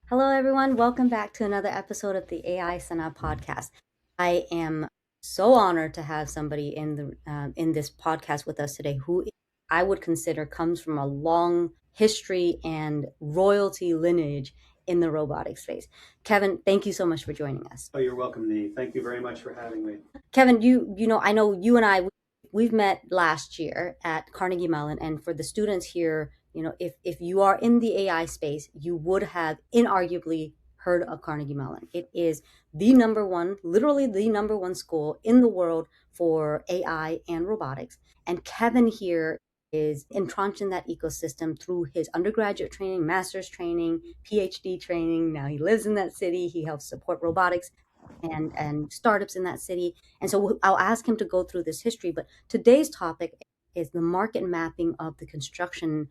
Hello, everyone. Welcome back to another episode of the AI Sana podcast. I am so honored to have somebody in this podcast with us today who I would consider comes from a long history and royalty lineage in the robotic space. Kevin, thank you so much for joining us. Oh, you're welcome, Nee. Thank you very much for having me. Kevin, I know you and we've met last year at Carnegie Mellon, and for the students here, if you are in the AI space, you would have inarguably heard of Carnegie Mellon. It is the number one, literally the number one school in the world for AI and robotics. And Kevin here is entrenched in that ecosystem through his undergraduate training, master's training, PhD training. Now he lives in that city. He helps support robotics and startups in that city. And so I'll ask him to go through this history. But today's topic is the market mapping of the construction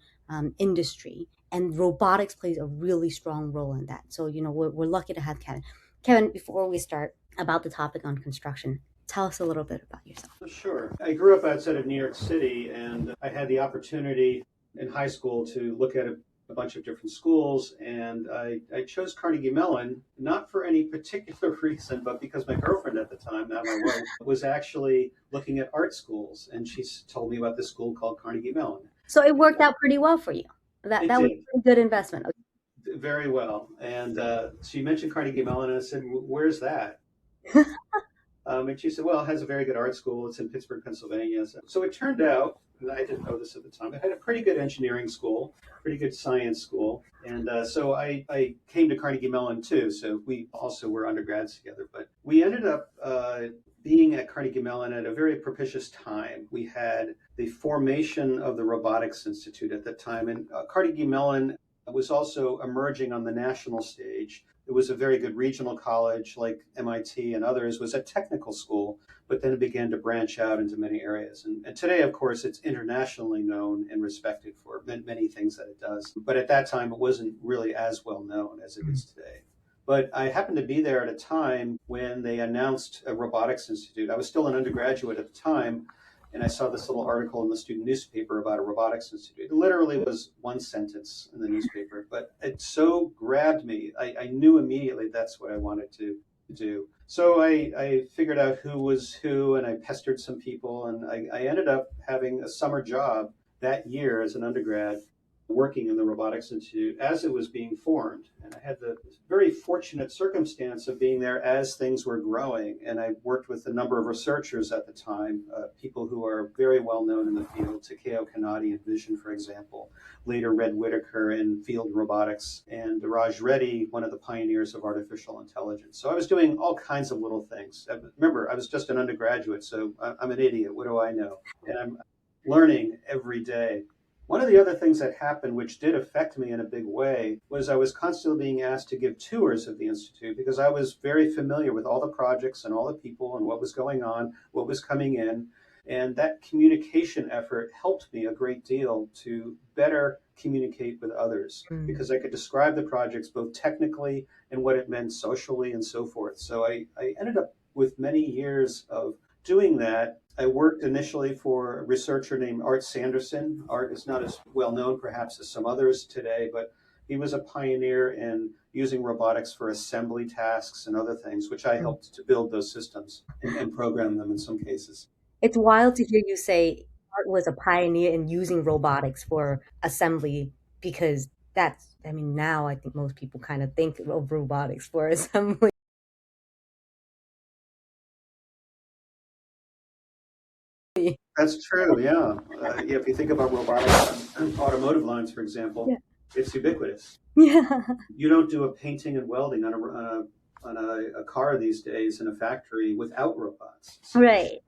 industry, and robotics plays a really strong role in that. So we're lucky to have Kevin. Kevin, before we start about the topic on construction, tell us a little bit about yourself. Sure. I grew up outside of New York City, and I had the opportunity in high school to look at a bunch of different schools, and I chose Carnegie Mellon not for any particular reason, but because my girlfriend at the time, now my wife, was actually looking at art schools, and she told me about this school called Carnegie Mellon. So it worked out pretty well for you. That It was did a good investment. very well, and she mentioned Carnegie Mellon, and I said, "Where's that?" And she said, well, it has a very good art school. It's in Pittsburgh, Pennsylvania. So it turned out, and I didn't know this at the time, it had a pretty good engineering school, pretty good science school. And so I came to Carnegie Mellon too. So we also were undergrads together. But we ended up being at Carnegie Mellon at a very propitious time. We had the formation of the Robotics Institute at that time. And Carnegie Mellon was also emerging on the national stage. It was a very good regional college like MIT and others, was a technical school, but then it began to branch out into many areas. And today, of course, it's internationally known and respected for many things that it does. But at that time, it wasn't really as well known as it is today. But I happened to be there at a time when they announced a robotics institute. I was still an undergraduate at the time, and I saw this little article in the student newspaper about a robotics institute. It literally was one sentence in the newspaper, but it so grabbed me. I knew immediately that's what I wanted to do. So I figured out who was who, and I pestered some people, and I ended up having a summer job that year as an undergrad working in the Robotics Institute as it was being formed. And I had the very fortunate circumstance of being there as things were growing. And I worked with a number of researchers at the time, people who are very well known in the field, Takeo Kanade in vision, for example, later Red Whitaker in field robotics, and Raj Reddy, one of the pioneers of artificial intelligence. So I was doing all kinds of little things. Remember, I was just an undergraduate, so I'm an idiot. What do I know? And I'm learning every day. One of the other things that happened, which did affect me in a big way, was I was constantly being asked to give tours of the Institute because I was very familiar with all the projects and all the people and what was going on, what was coming in. And that communication effort helped me a great deal to better communicate with others because I could describe the projects both technically and what it meant socially and so forth. So I ended up with many years of doing that. I worked initially for a researcher named Art Sanderson. Art is not as well known perhaps as some others today, but he was a pioneer in using robotics for assembly tasks and other things, which I helped to build those systems and program them in some cases. It's wild to hear you say Art was a pioneer in using robotics for assembly because now I think most people kind of think of robotics for assembly. That's true, yeah. Yeah. If you think about robotics on automotive lines, for example, Yeah. it's ubiquitous. Yeah. You don't do a painting and welding on a car these days in a factory without robots. Right.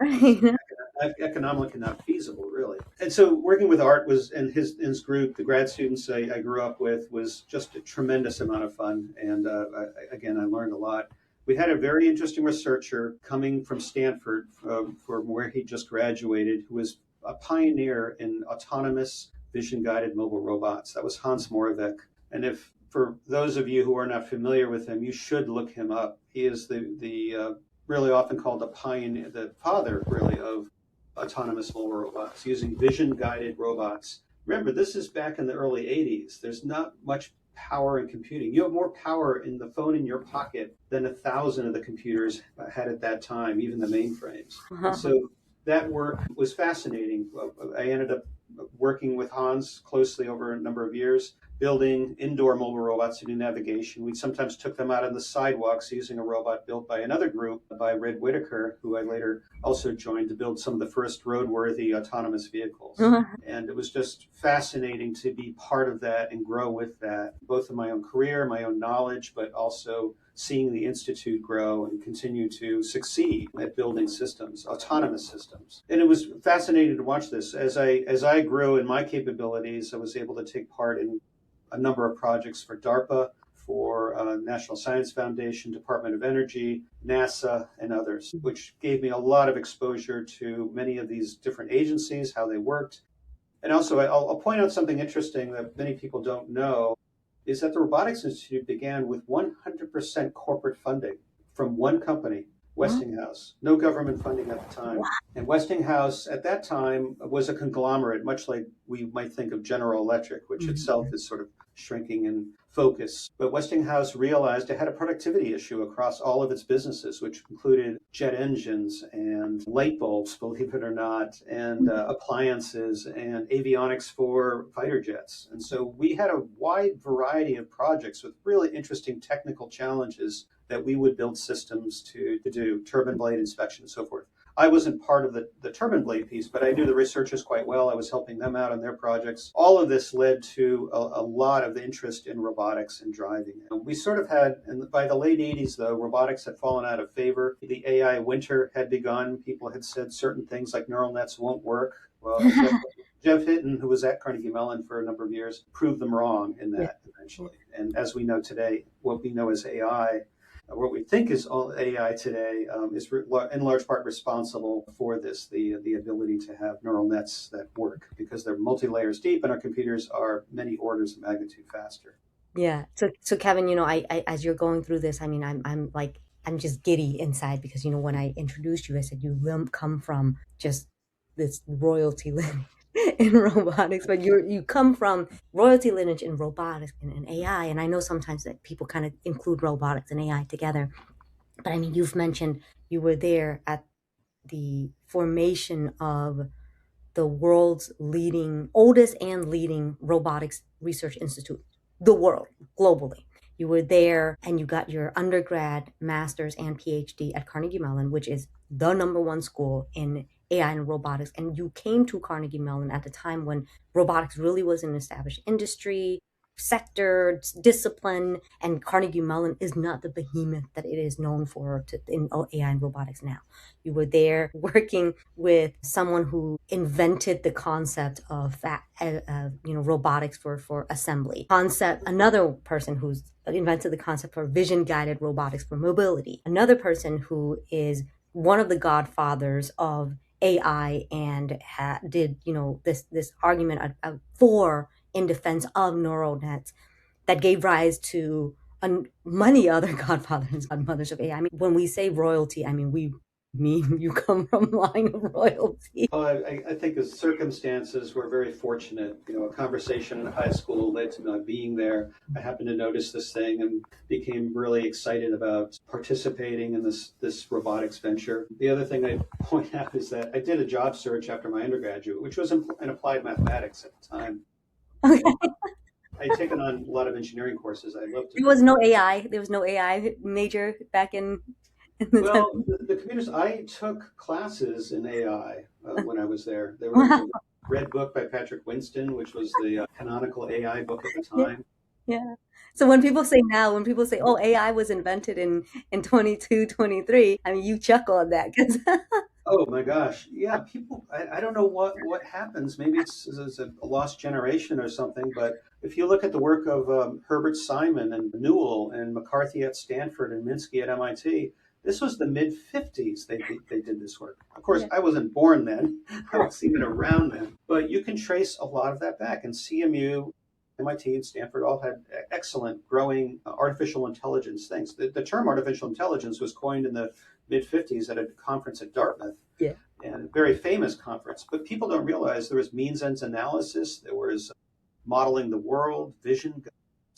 Economically not feasible, really. And so working with Art was, and his group, the grad students I grew up with, was just a tremendous amount of fun. And again, I learned a lot. We had a very interesting researcher coming from Stanford, from where he just graduated, who was a pioneer in autonomous vision-guided mobile robots. That was Hans Moravec. And if for those of you who are not familiar with him, you should look him up. He is the really often called the pioneer, the father really of autonomous mobile robots, using vision-guided robots. Remember, this is back in the early 80s. There's not much power in computing. You have more power in the phone in your pocket than 1,000 of the computers had at that time, even the mainframes. And so that work was fascinating. I ended up working with Hans closely over a number of years, building indoor mobile robots to do navigation. We sometimes took them out on the sidewalks using a robot built by another group, by Red Whitaker, who I later also joined to build some of the first roadworthy autonomous vehicles. And it was just fascinating to be part of that and grow with that, both in my own career, my own knowledge, but also seeing the Institute grow and continue to succeed at building systems, autonomous systems. And it was fascinating to watch this. As I grew in my capabilities, I was able to take part in a number of projects for DARPA, for National Science Foundation, Department of Energy, NASA, and others, which gave me a lot of exposure to many of these different agencies, how they worked. And also, I'll point out something interesting that many people don't know is that the Robotics Institute began with 100% corporate funding from one company, Westinghouse. No government funding at the time. And Westinghouse at that time was a conglomerate, much like we might think of General Electric, which itself is sort of shrinking in focus. But Westinghouse realized it had a productivity issue across all of its businesses, which included jet engines and light bulbs, believe it or not, and appliances and avionics for fighter jets. And so we had a wide variety of projects with really interesting technical challenges that we would build systems to do, turbine blade inspection and so forth. I wasn't part of the turbine blade piece, but I knew the researchers quite well. I was helping them out on their projects. All of this led to a lot of interest in robotics and driving. And we sort of had, and by the late 80s, though, robotics had fallen out of favor. The AI winter had begun. People had said certain things like neural nets won't work. Well, Jeff Hinton, who was at Carnegie Mellon for a number of years, proved them wrong in that eventually. And as we know today, what we know as AI, what we think is all AI today, is in large part responsible for this, the ability to have neural nets that work because they're multi-layers deep and our computers are many orders of magnitude faster. Yeah. So Kevin, I as you're going through this, I mean, I'm like, I'm just giddy inside because, when I introduced you, I said you come from just this royalty lineage in robotics, but you come from royalty lineage in robotics and AI. And I know sometimes that people kind of include robotics and AI together, but I mean, you've mentioned you were there at the formation of the world's oldest and leading robotics research institute, the world, globally. You were there and you got your undergrad, master's, and PhD at Carnegie Mellon, which is the number one school in AI and robotics. And you came to Carnegie Mellon at the time when robotics really was an established industry, sector, discipline, and Carnegie Mellon is not the behemoth that it is known for in AI and robotics now. You were there working with someone who invented the concept of robotics for assembly. Another person who's invented the concept for vision guided robotics for mobility. Another person who is one of the godfathers of AI and did this argument for in defense of neural nets that gave rise to many other godfathers and godmothers of AI. I mean, when we say royalty, I mean, we mean you come from line of royalty. Well, I think the circumstances were very fortunate. A conversation in high school led to my being there. I happened to notice this thing and became really excited about participating in this robotics venture. The other thing I point out is that I did a job search after my undergraduate, which was in applied mathematics at the time. Okay. I'd taken on a lot of engineering courses. I loved it. There was no AI. There was no AI major back in the time. Well, the computers, I took classes in AI when I was there. There was Wow. a Red Book by Patrick Winston, which was the canonical AI book at the Yeah. time. Yeah. So when people say, oh, AI was invented in 22, 23, I mean, you chuckle at that because Oh my gosh. Yeah, people, I don't know what happens. Maybe it's a lost generation or something, but if you look at the work of Herbert Simon and Newell and McCarthy at Stanford and Minsky at MIT, this was the mid 50s they did this work. Of course, yeah. I wasn't born then, I was even around then, but you can trace a lot of that back. And CMU, MIT, and Stanford all had excellent growing artificial intelligence things. The term artificial intelligence was coined in the mid 50s at a conference at Dartmouth, Yeah. and a very famous conference. But people don't realize there was means ends analysis, there was modeling the world, vision,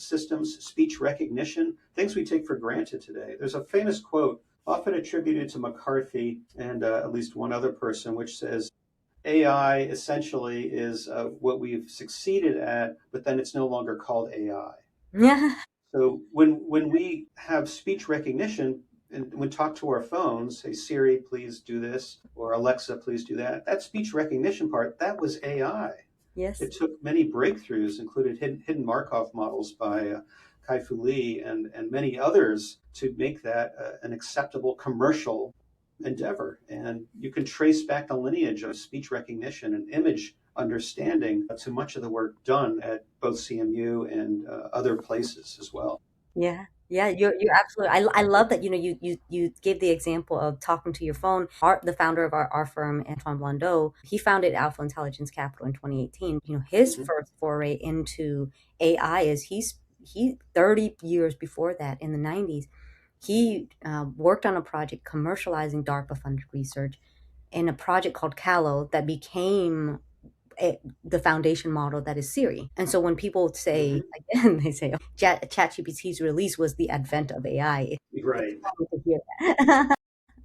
systems, speech recognition, things we take for granted today. There's a famous quote often attributed to McCarthy and at least one other person, which says, AI essentially is what we've succeeded at, but then it's no longer called AI. Yeah. So when we have speech recognition and we talk to our phones, say Siri, please do this, or Alexa, please do that. That speech recognition part, that was AI. Yes. It took many breakthroughs, included hidden Markov models by Kai-Fu Lee and many others, to make that an acceptable commercial endeavor. And you can trace back the lineage of speech recognition and image understanding to much of the work done at both CMU and other places as well. Yeah. Yeah, you're absolutely. I love that, you gave the example of talking to your phone. The founder of our firm, Antoine Blondeau, he founded Alpha Intelligence Capital in 2018. His Mm-hmm. first foray into AI is he 30 years before that, in the 90s, he worked on a project commercializing DARPA funded research in a project called Callow that became the foundation model that is Siri. And so when people say, Mm-hmm. again, they say, oh, ChatGPT's release was the advent of AI. It's Right. funny to hear that.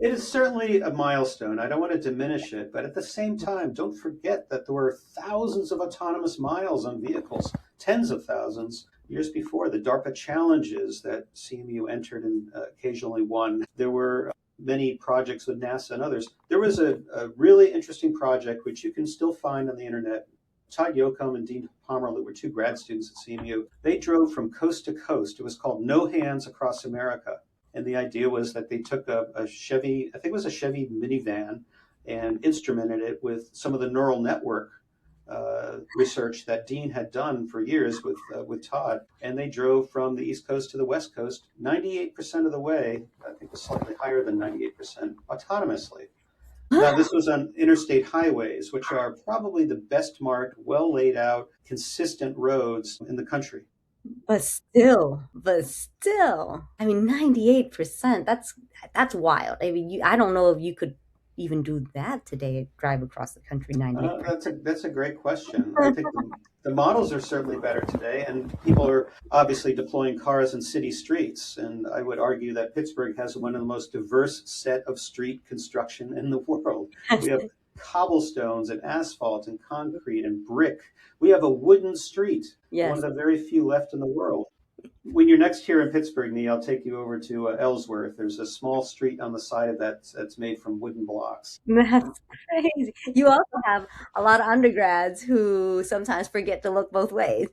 It is certainly a milestone. I don't want to diminish it, but at the same time, don't forget that there were thousands of autonomous miles on vehicles, tens of thousands. Years before, the DARPA challenges that CMU entered and occasionally won, there were many projects with NASA and others. There was a really interesting project, which you can still find on the internet. Todd Yocum and Dean Pomerleau were two grad students at CMU. They drove from coast to coast. It was called No Hands Across America. And the idea was that they took a Chevy, I think it was a Chevy minivan, and instrumented it with some of the neural network research that Dean had done for years with Todd. And they drove from the East Coast to the West Coast 98% of the way, I think it was slightly higher than 98%, autonomously. Now, this was on interstate highways, which are probably the best marked, well laid out, consistent roads in the country. But still, I mean, 98%, that's wild. I mean, I don't know if you could even do that today, drive across the country That's a great question. I 98%. think the models are certainly better today, and people are obviously deploying cars in city streets. And I would argue that Pittsburgh has one of the most diverse set of street construction in the world. We have cobblestones and asphalt and concrete and brick. We have a wooden street, one of Yes. the very few left in the world. When you're next here in Pittsburgh, Nee, I'll take you over to Ellsworth. There's a small street on the side of that that's made from wooden blocks. That's crazy. You also have a lot of undergrads who sometimes forget to look both ways.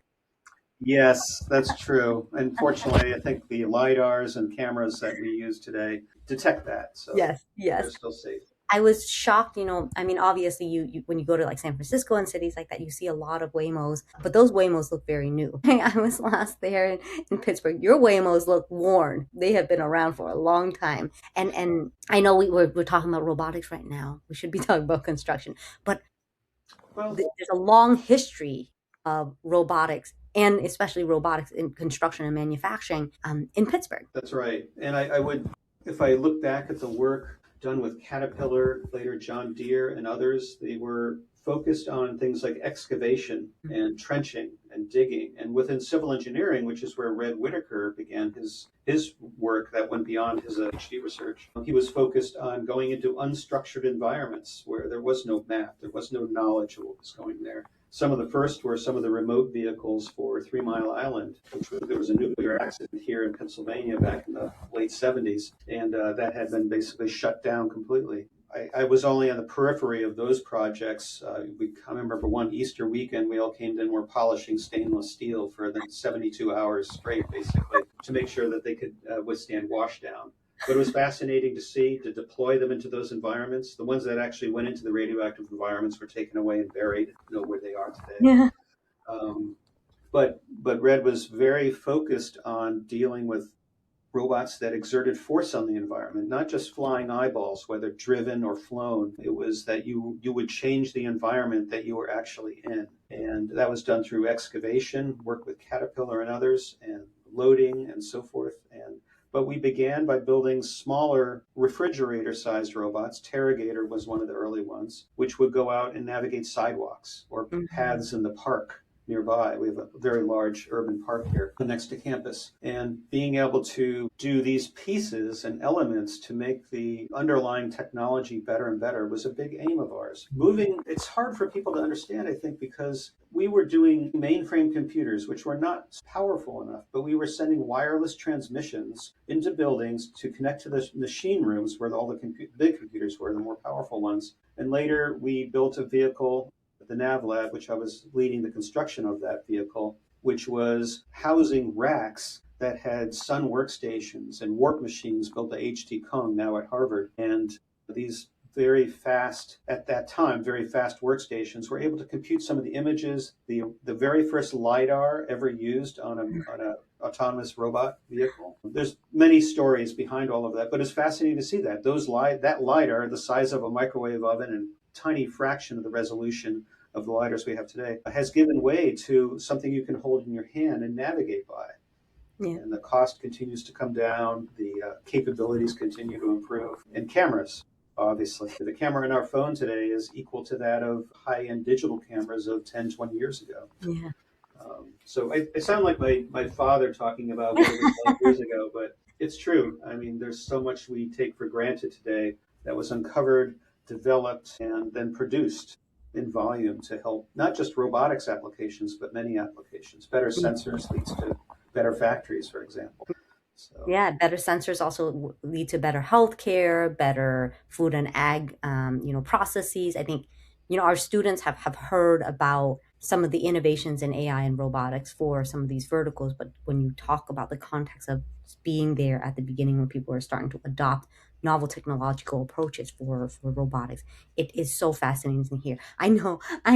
Yes, that's true. Unfortunately, I think the LiDARs and cameras that we use today detect that, so Yes, yes. they're still safe. I was shocked, I mean, obviously when you go to like San Francisco and cities like that, you see a lot of Waymos, but those Waymos look very new. I was last there in Pittsburgh. Your Waymos look worn. They have been around for a long time. And I know we're talking about robotics right now. We should be talking about construction, but Well, there's a long history of robotics, and especially robotics in construction and manufacturing, in Pittsburgh. that's right. And I would, if I look back at the work done with Caterpillar, later John Deere and others, they were focused on things like excavation and trenching and digging. And within civil engineering, which is where Red Whitaker began his work that went beyond his PhD research, he was focused on going into unstructured environments where there was no map, there was no knowledge of what was going there. Some of the first were some of the remote vehicles for 3 Mile Island, there was a nuclear accident here in Pennsylvania back in the late 70s, and that had been basically shut down completely. I was only on the periphery of those projects. I remember one Easter weekend, we all came in and were polishing stainless steel for the 72 hours straight, basically, to make sure that they could withstand washdown. But it was fascinating to see, to deploy them into those environments. The ones that actually went into the radioactive environments were taken away and buried. I don't know where they are today. Yeah. Um, but Red was very focused on dealing with robots that exerted force on the environment, not just flying eyeballs, whether driven or flown. It was that you would change the environment that you were actually in. And that was done through excavation, work with Caterpillar and others, and loading and so forth. But we began by building smaller refrigerator-sized robots. Terragator was one of the early ones, which would go out and navigate sidewalks or Mhm. paths in the park. nearby. We have a very large urban park here next to campus. And being able to do these pieces and elements to make the underlying technology better and better was a big aim of ours. Moving, it's hard for people to understand, I think, because we were doing mainframe computers, which were not powerful enough, but we were sending wireless transmissions into buildings to connect to the machine rooms where all the big computers were, the more powerful ones. And later we built a vehicle, the Nav Lab, which I was leading the construction of that vehicle, which was housing racks that had Sun workstations and warp machines built by H.T. Kung, now at Harvard. And these very fast, at that time, very fast workstations were able to compute some of the images, the very first LiDAR ever used on a autonomous robot vehicle. There's many stories behind all of that, but it's fascinating to see that. That LiDAR, the size of a microwave oven and tiny fraction of the resolution of the LiDARs we have today, has given way to something you can hold in your hand and navigate by. Yeah. And the cost continues to come down, the capabilities continue to improve. And cameras, obviously. The camera in our phone today is equal to that of high-end digital cameras of 10, 20 years ago. Yeah. So I sound like my father talking about what it was like years ago, but it's true. I mean, there's so much we take for granted today that was uncovered, developed, and then produced in volume to help not just robotics applications, but many applications. Better sensors leads to better factories, for example. So. Yeah, better sensors also lead to better healthcare, better food and ag, processes. I think, our students have heard about some of the innovations in AI and robotics for some of these verticals, but when you talk about the context of being there at the beginning when people are starting to adopt novel technological approaches for robotics, it is so fascinating to hear. I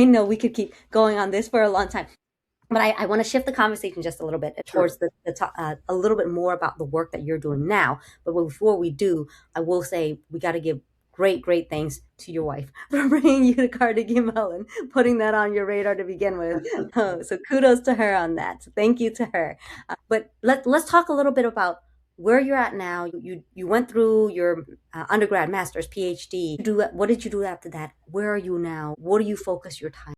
know we could keep going on this for a long time. But I want to shift the conversation just a little bit towards a little bit more about the work that you're doing now. But before we do, I will say we got to give great thanks to your wife for bringing you to Carnegie Mellon, putting that on your radar to begin with. So kudos to her on that. So thank you to her. But let's talk a little bit about where you're at now. You went through your undergrad, master's, PhD. What did you do after that? Where are you now? What do you focus your time?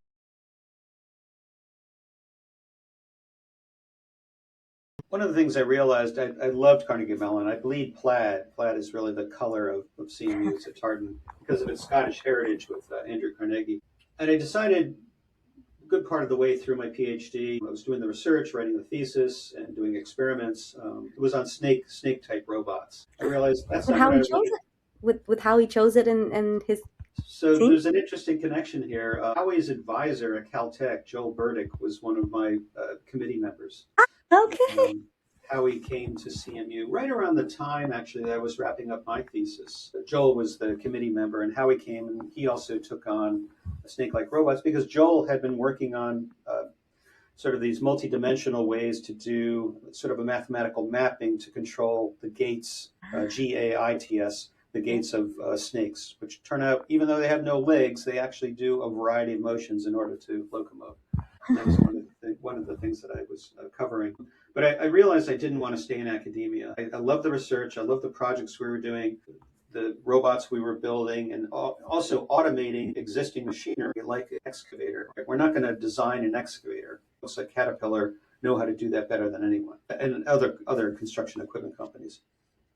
One of the things I realized, I loved Carnegie Mellon. I bleed plaid. Plaid is really the color of CMU's at Tartan because of its Scottish heritage with Andrew Carnegie. And I decided a good part of the way through my PhD, I was doing the research, writing the thesis, and doing experiments. It was on snake type robots. I realized that's not how what I he chose it. With how he chose it and his So there's an interesting connection here. Howie's advisor at Caltech, Joel Burdick, was one of my committee members. Okay. Howie came to CMU right around the time, actually, that I was wrapping up my thesis. Joel was the committee member, and Howie came, and he also took on snake-like robots because Joel had been working on sort of these multidimensional ways to do sort of a mathematical mapping to control the gaits, GAITS, the gaits of snakes, which turn out, even though they have no legs, they actually do a variety of motions in order to locomote. That was one of the things that I was covering. But I realized I didn't want to stay in academia. I love the research. I love the projects we were doing, the robots we were building, and also automating existing machinery like an excavator. We're not going to design an excavator. Looks like Caterpillar know how to do that better than anyone, and other construction equipment companies.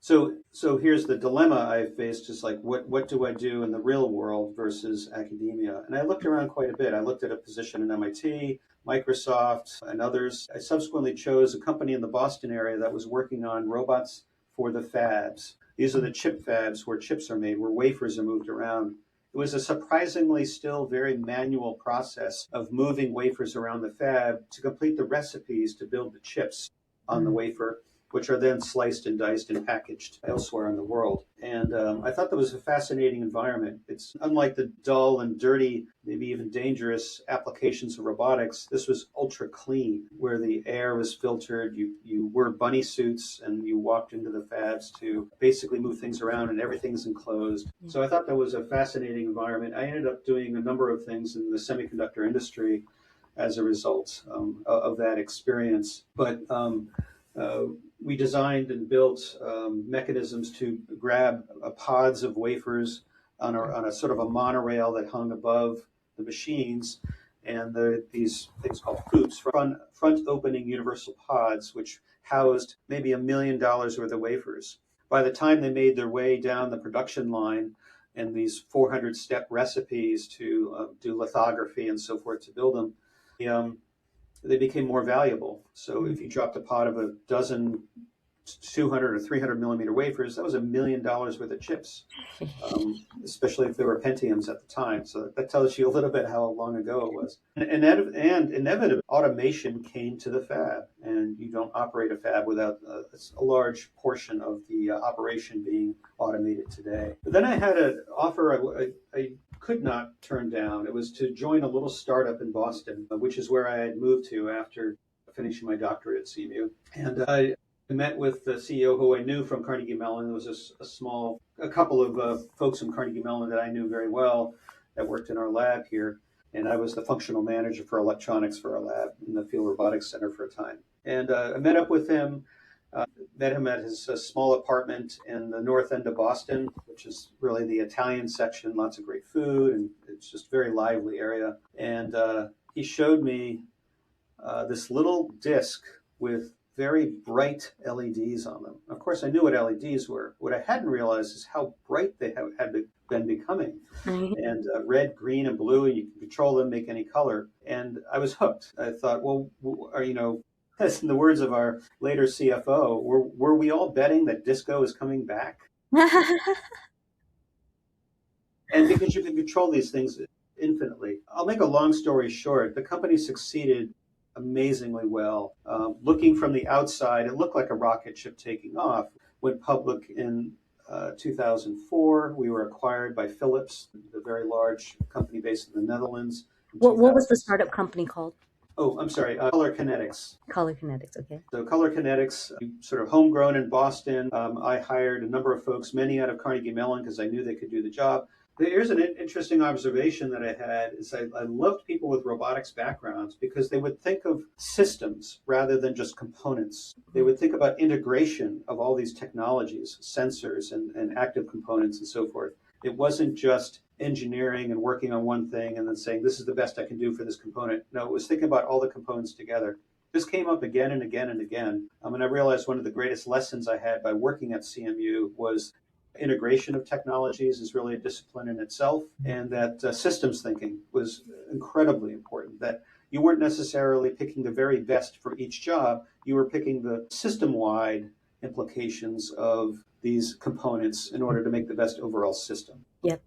So here's the dilemma I faced, is like, what do I do in the real world versus academia? And I looked around quite a bit. I looked at a position in MIT, Microsoft, and others. I subsequently chose a company in the Boston area that was working on robots for the fabs. These are the chip fabs where chips are made, where wafers are moved around. It was a surprisingly still very manual process of moving wafers around the fab to complete the recipes to build the chips on the wafer, which are then sliced and diced and packaged elsewhere in the world. And I thought that was a fascinating environment. It's unlike the dull and dirty, maybe even dangerous applications of robotics. This was ultra clean, where the air was filtered. You wore bunny suits and you walked into the fabs to basically move things around, and everything's enclosed. So I thought that was a fascinating environment. I ended up doing a number of things in the semiconductor industry as a result of that experience. But we designed and built mechanisms to grab pods of wafers on a sort of a monorail that hung above the machines, and these things called FOUPs, front opening universal pods, which housed maybe $1 million worth of wafers. By the time they made their way down the production line and these 400-step recipes to do lithography and so forth to build them, um, they became more valuable. So if you dropped a pot of a dozen 200 or 300 millimeter wafers, that was $1 million worth of chips, especially if there were Pentiums at the time. So that tells you a little bit how long ago it was. And inevitably, automation came to the fab, and you don't operate a fab without a large portion of the operation being automated today. But then I had an offer I could not turn down. It was to join a little startup in Boston, which is where I had moved to after finishing my doctorate at CMU. And I met with the CEO who I knew from Carnegie Mellon. There was a couple of folks from Carnegie Mellon that I knew very well that worked in our lab here. And I was the functional manager for electronics for our lab in the Field Robotics Center for a time. And I met up with him, met him at his small apartment in the north end of Boston, which is really the Italian section, lots of great food, and it's just a very lively area. And he showed me this little disc with very bright LEDs on them. Of course, I knew what LEDs were. What I hadn't realized is how bright they had been becoming. And red, green, and blue, and you can control them, make any color. And I was hooked. I thought, well, as in the words of our later CFO, were we all betting that disco is coming back? And because you can control these things infinitely. I'll make a long story short. The company succeeded amazingly well. Looking from the outside, it looked like a rocket ship taking off. Went public in 2004. We were acquired by Philips, the very large company based in the Netherlands. What was the startup company called? Oh, I'm sorry, Color Kinetics. Color Kinetics, okay. So Color Kinetics, sort of homegrown in Boston. I hired a number of folks, many out of Carnegie Mellon, because I knew they could do the job. Here's an interesting observation that I had is I loved people with robotics backgrounds because they would think of systems rather than just components. They would think about integration of all these technologies, sensors and active components and so forth. It wasn't just engineering and working on one thing and then saying, this is the best I can do for this component. No, it was thinking about all the components together. This came up again and again and again. And I realized one of the greatest lessons I had by working at CMU was integration of technologies is really a discipline in itself, and that systems thinking was incredibly important, that you weren't necessarily picking the very best for each job, you were picking the system-wide implications of these components in order to make the best overall system. Yep.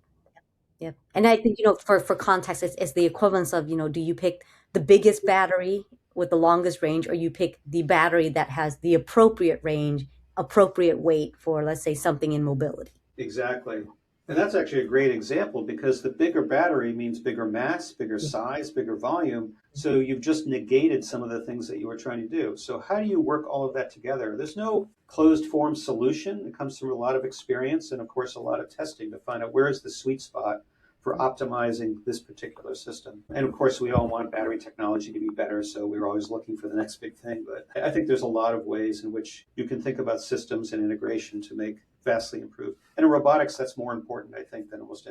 Yep. And I think, for context, it's the equivalence of, do you pick the biggest battery with the longest range, or you pick the battery that has the appropriate range, appropriate weight for, let's say, something in mobility. Exactly. And that's actually a great example because the bigger battery means bigger mass, bigger size, bigger volume. So you've just negated some of the things that you were trying to do. So how do you work all of that together? There's no closed form solution. It comes from a lot of experience and, of course, a lot of testing to find out where is the sweet spot for optimizing this particular system. And of course, we all want battery technology to be better, so we're always looking for the next big thing. But I think there's a lot of ways in which you can think about systems and integration to make vastly improve. And in robotics, that's more important, I think, than almost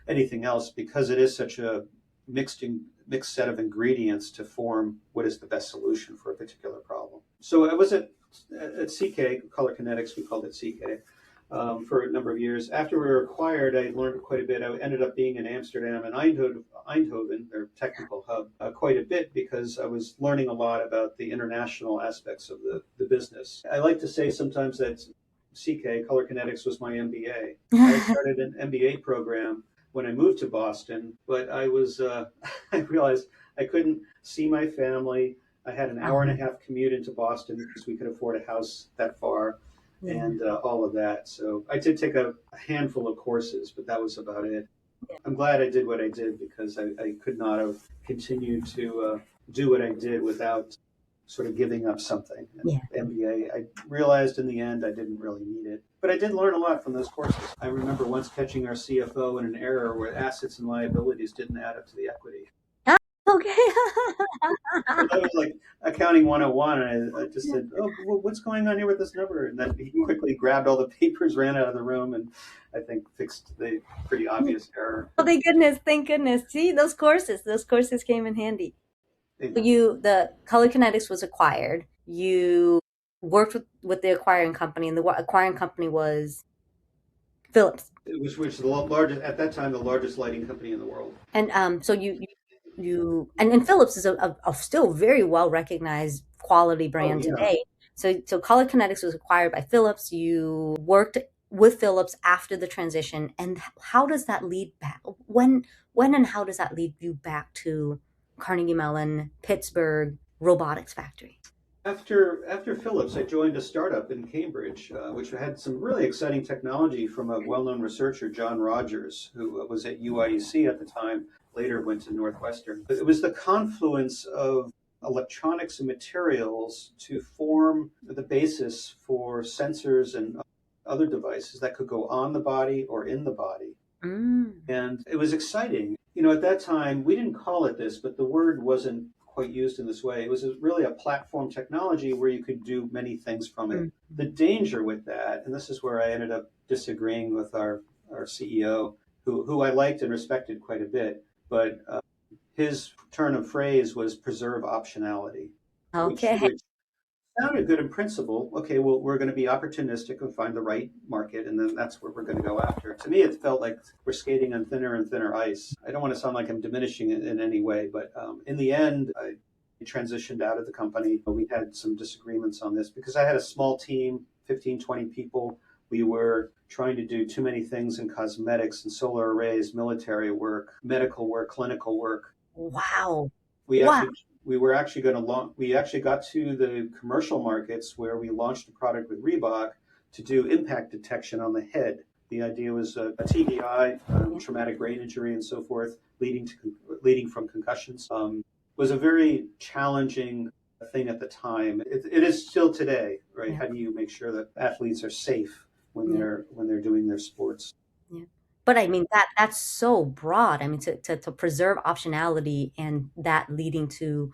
anything else, because it is such a mixed set of ingredients to form what is the best solution for a particular problem. So I was at CK, Color Kinetics, we called it CK, for a number of years. After we were acquired, I learned quite a bit. I ended up being in Amsterdam and Eindhoven, their technical hub, quite a bit because I was learning a lot about the international aspects of the business. I like to say sometimes that CK, Color Kinetics, was my MBA. I started an MBA program when I moved to Boston, but I realized I couldn't see my family. I had an hour and a half commute into Boston because we could afford a house that far. And all of that. So I did take a handful of courses, but that was about it. I'm glad I did what I did because I could not have continued to do what I did without sort of giving up something. MBA, I realized in the end I didn't really need it. But I did learn a lot from those courses. I remember once catching our CFO in an error where assets and liabilities didn't add up to the equity. Okay. So that was like, accounting 101, and I just said, "Oh, what's going on here with this number?" And then he quickly grabbed all the papers, ran out of the room, and I think fixed the pretty obvious error. Oh, thank goodness, thank goodness. See, those courses came in handy. It, The Color Kinetics was acquired. You worked with the acquiring company, and the acquiring company was Philips. it was which the largest at that time, the largest lighting company in the world. And so and Philips is a still very well recognized quality Oh brand yeah, today. So Color Kinetics was acquired by Philips. You worked with Philips after the transition, and how does that lead back? When and how does that lead you back to Carnegie Mellon, Pittsburgh, robotics factory? after Philips, I joined a startup in Cambridge, which had some really exciting technology from a well-known researcher, John Rogers, who was at UIUC at the time, later went to Northwestern. It was the confluence of electronics and materials to form the basis for sensors and other devices that could go on the body or in the body. Mm. And it was exciting. You know, at that time, we didn't call it this, but the word wasn't quite used in this way. It was really a platform technology where you could do many things from it. Mm. The danger with that, and this is where I ended up disagreeing with our CEO, who I liked and respected quite a bit, but his turn of phrase was preserve optionality, Okay. which sounded good in principle. Okay, well, we're going to be opportunistic and find the right market, and then that's what we're going to go after. To me, it felt like we're skating on thinner and thinner ice. I don't want to sound like I'm diminishing it in any way, but in the end, I transitioned out of the company. We had some disagreements on this because I had a small team, 15, 20 people. We were trying to do too many things in cosmetics and solar arrays, military work, medical work, clinical work. Wow. we Wow. actually we were actually going to launch. We actually got to the commercial markets where we launched a product with Reebok to do impact detection on the head. The idea was a TBI, traumatic brain injury, and so forth, leading from concussions. Was a very challenging thing at the time. It is still today, right? Yeah. How do you make sure that athletes are safe when Yeah. they're doing their sports? Yeah. But I mean that's so broad. I mean to preserve optionality and that leading to,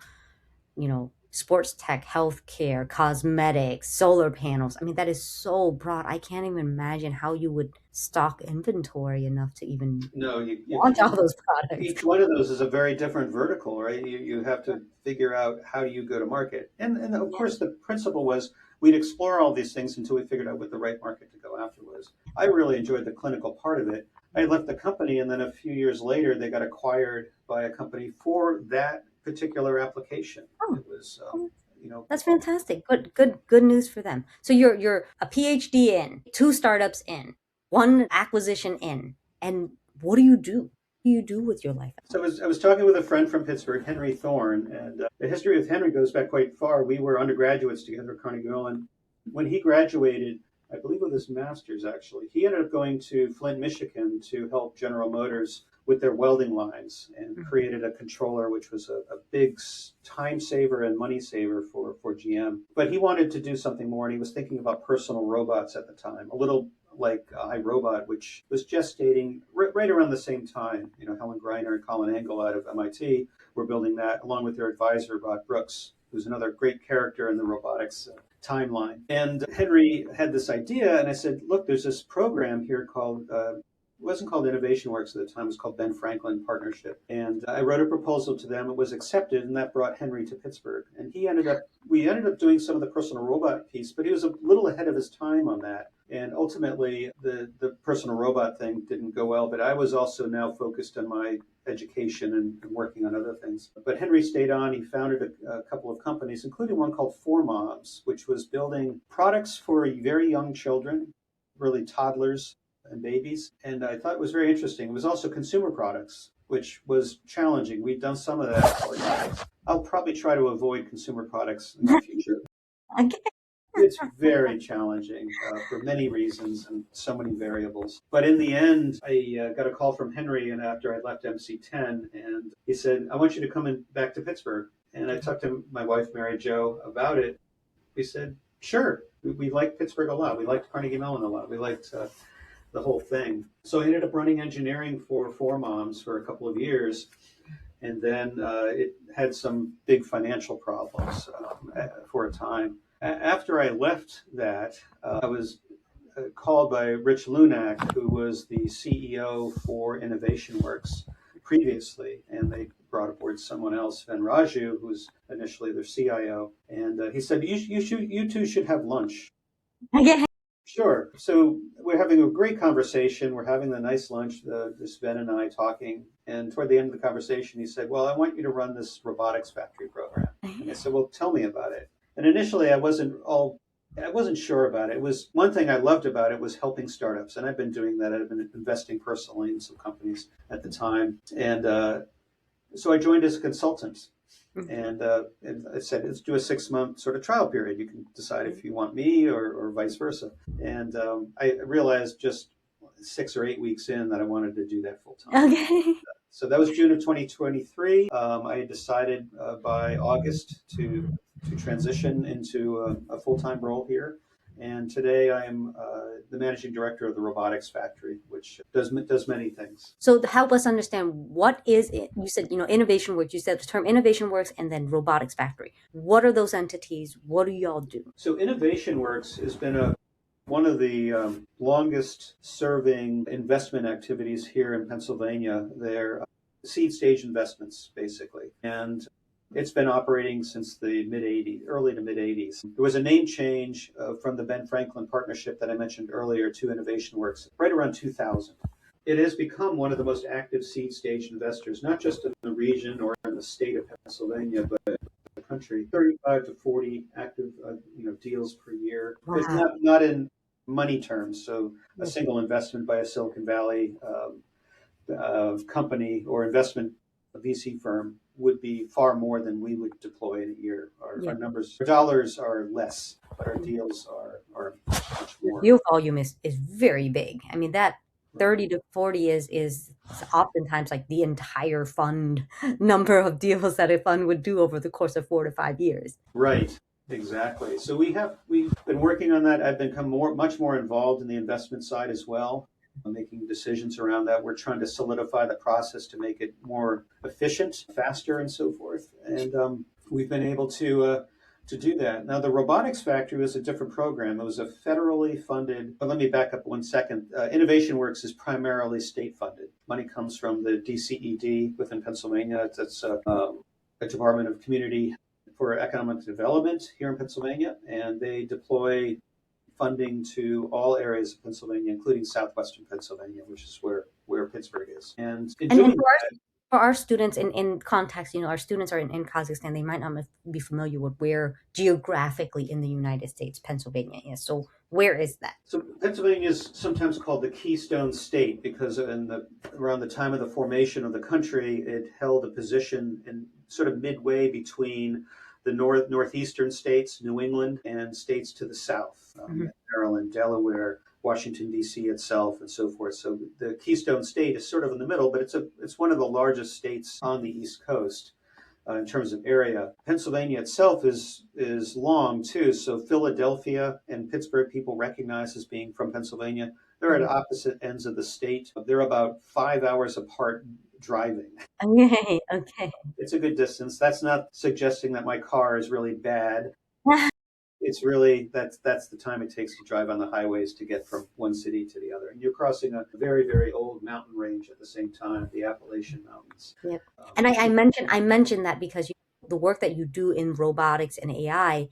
sports tech, healthcare, cosmetics, solar panels. I mean that is so broad. I can't even imagine how you would stock inventory enough to even No, you launch all can't. those products. Each one of those is a very different vertical, right? You have to figure out how do you go to market. And of Yeah. course, the principle was we'd explore all these things until we figured out what the right market to go after was. I really enjoyed the clinical part of it. I left the company, and then a few years later, they got acquired by a company for that particular application. Oh, It was, oh, you know, that's fantastic. Good news for them. So you're a PhD in, two startups in, one acquisition in, and what do you do? What do you do with your life? So I was talking with a friend from Pittsburgh, Henry Thorne, and the history of Henry goes back quite far. We were undergraduates together at Carnegie Mellon. When he graduated, I believe with his master's actually, he ended up going to Flint, Michigan to help General Motors with their welding lines and Mhm. created a controller which was a big time saver and money saver for GM. But he wanted to do something more, and he was thinking about personal robots at the time, a little like iRobot, which was gestating right around the same time. You know, Helen Greiner and Colin Angle out of MIT were building that, along with their advisor, Rod Brooks, who's another great character in the robotics timeline. And Henry had this idea, and I said, look, there's this program here called it wasn't called Innovation Works at the time. It was called Ben Franklin Partnership. And I wrote a proposal to them. It was accepted, and that brought Henry to Pittsburgh. And we ended up doing some of the personal robot piece, but he was a little ahead of his time on that. And ultimately, the personal robot thing didn't go well. But I was also now focused on my education and working on other things. But Henry stayed on. He founded a couple of companies, including one called Four Moms, which was building products for very young children, really toddlers and babies. And I thought it was very interesting. It was also consumer products, which was challenging. We'd done some of that. I'll probably try to avoid consumer products in the future. Okay. It's very challenging for many reasons and so many variables. But in the end, I got a call from Henry, and after I left MC10, and he said, "I want you to come back to Pittsburgh." And I talked to my wife, Mary Jo, about it. We said, "Sure." We liked Pittsburgh a lot. We liked Carnegie Mellon a lot. We liked the whole thing. So I ended up running engineering for Four Moms for a couple of years. and then it had some big financial problems for a time. After I left that, I was called by Rich Lunak, who was the CEO for Innovation Works previously, and they brought aboard someone else, Ven Raju, who was initially their CIO, and he said, you two should have lunch." Okay. Sure. So we're having a great conversation. We're having a nice lunch, this Ben and I talking. And toward the end of the conversation, he said, "Well, I want you to run this robotics factory program." And I said, "Well, tell me about it." And initially, I wasn't sure about it. It was one thing I loved about it was helping startups, and I've been doing that. I've been investing personally in some companies at the time, and so I joined as a consultant. And I said, let's do a 6 month sort of trial period. You can decide if you want me or vice versa. And I realized just 6 or 8 weeks in that I wanted to do that full time. Okay. So that was June of 2023. I decided by August to transition into a full time role here. And today I am the managing director of the Robotics Factory, which does many things. So help us understand what is it? You said, innovation works. You said the term innovation works and then robotics factory. What are those entities? What do y'all do? So Innovation Works has been one of the longest serving investment activities here in Pennsylvania. They're seed stage investments, basically. And it's been operating since the mid 80s, early to mid 80s. There was a name change from the Ben Franklin partnership that I mentioned earlier to Innovation Works right around 2000. It has become one of the most active seed stage investors, not just in the region or in the state of Pennsylvania, but the country. 35 to 40 active deals per year, but Wow. not in money terms. So a Yes. single investment by a Silicon Valley company or investment VC firm would be far more than we would deploy in a year. Yeah. Our numbers, our dollars are less, but our deals are much The more. deal volume is very big. I mean, that 30 to 40 is oftentimes like the entire fund number of deals that a fund would do over the course of 4 to 5 years. Right. Exactly. So we've been working on that. I've become much more involved in the investment side as well, making decisions around that. We're trying to solidify the process to make it more efficient, faster, and so forth. And we've been able to do that. Now, the Robotics Factory was a different program. It was a federally funded. But let me back up 1 second. Innovation Works is primarily state funded. Money comes from the DCED within Pennsylvania. That's a Department of Community for Economic Development here in Pennsylvania, and they deploy funding to all areas of Pennsylvania, including southwestern Pennsylvania, which is where Pittsburgh is. And in And doing for our students in context, our students are in Kazakhstan. They might not be familiar with where geographically in the United States Pennsylvania is. So where is that? so Pennsylvania is sometimes called the Keystone State because around the time of the formation of the country, it held a position in sort of midway between the northeastern states, New England, and states to the south, Mhm. Maryland, Delaware, Washington D.C. itself, and so forth. So the Keystone State is sort of in the middle, but it's one of the largest states on the East Coast in terms of area. Pennsylvania itself is long too. So Philadelphia and Pittsburgh people recognize as being from Pennsylvania. They're at Mhm. opposite ends of the state. They're about 5 hours apart driving. Okay, okay. It's a good distance. That's not suggesting that my car is really bad. It's really that's the time it takes to drive on the highways to get from one city to the other. And you're crossing a very, very old mountain range at the same time, the Appalachian Mountains. Yep. And I mentioned that because the work that you do in robotics and AI,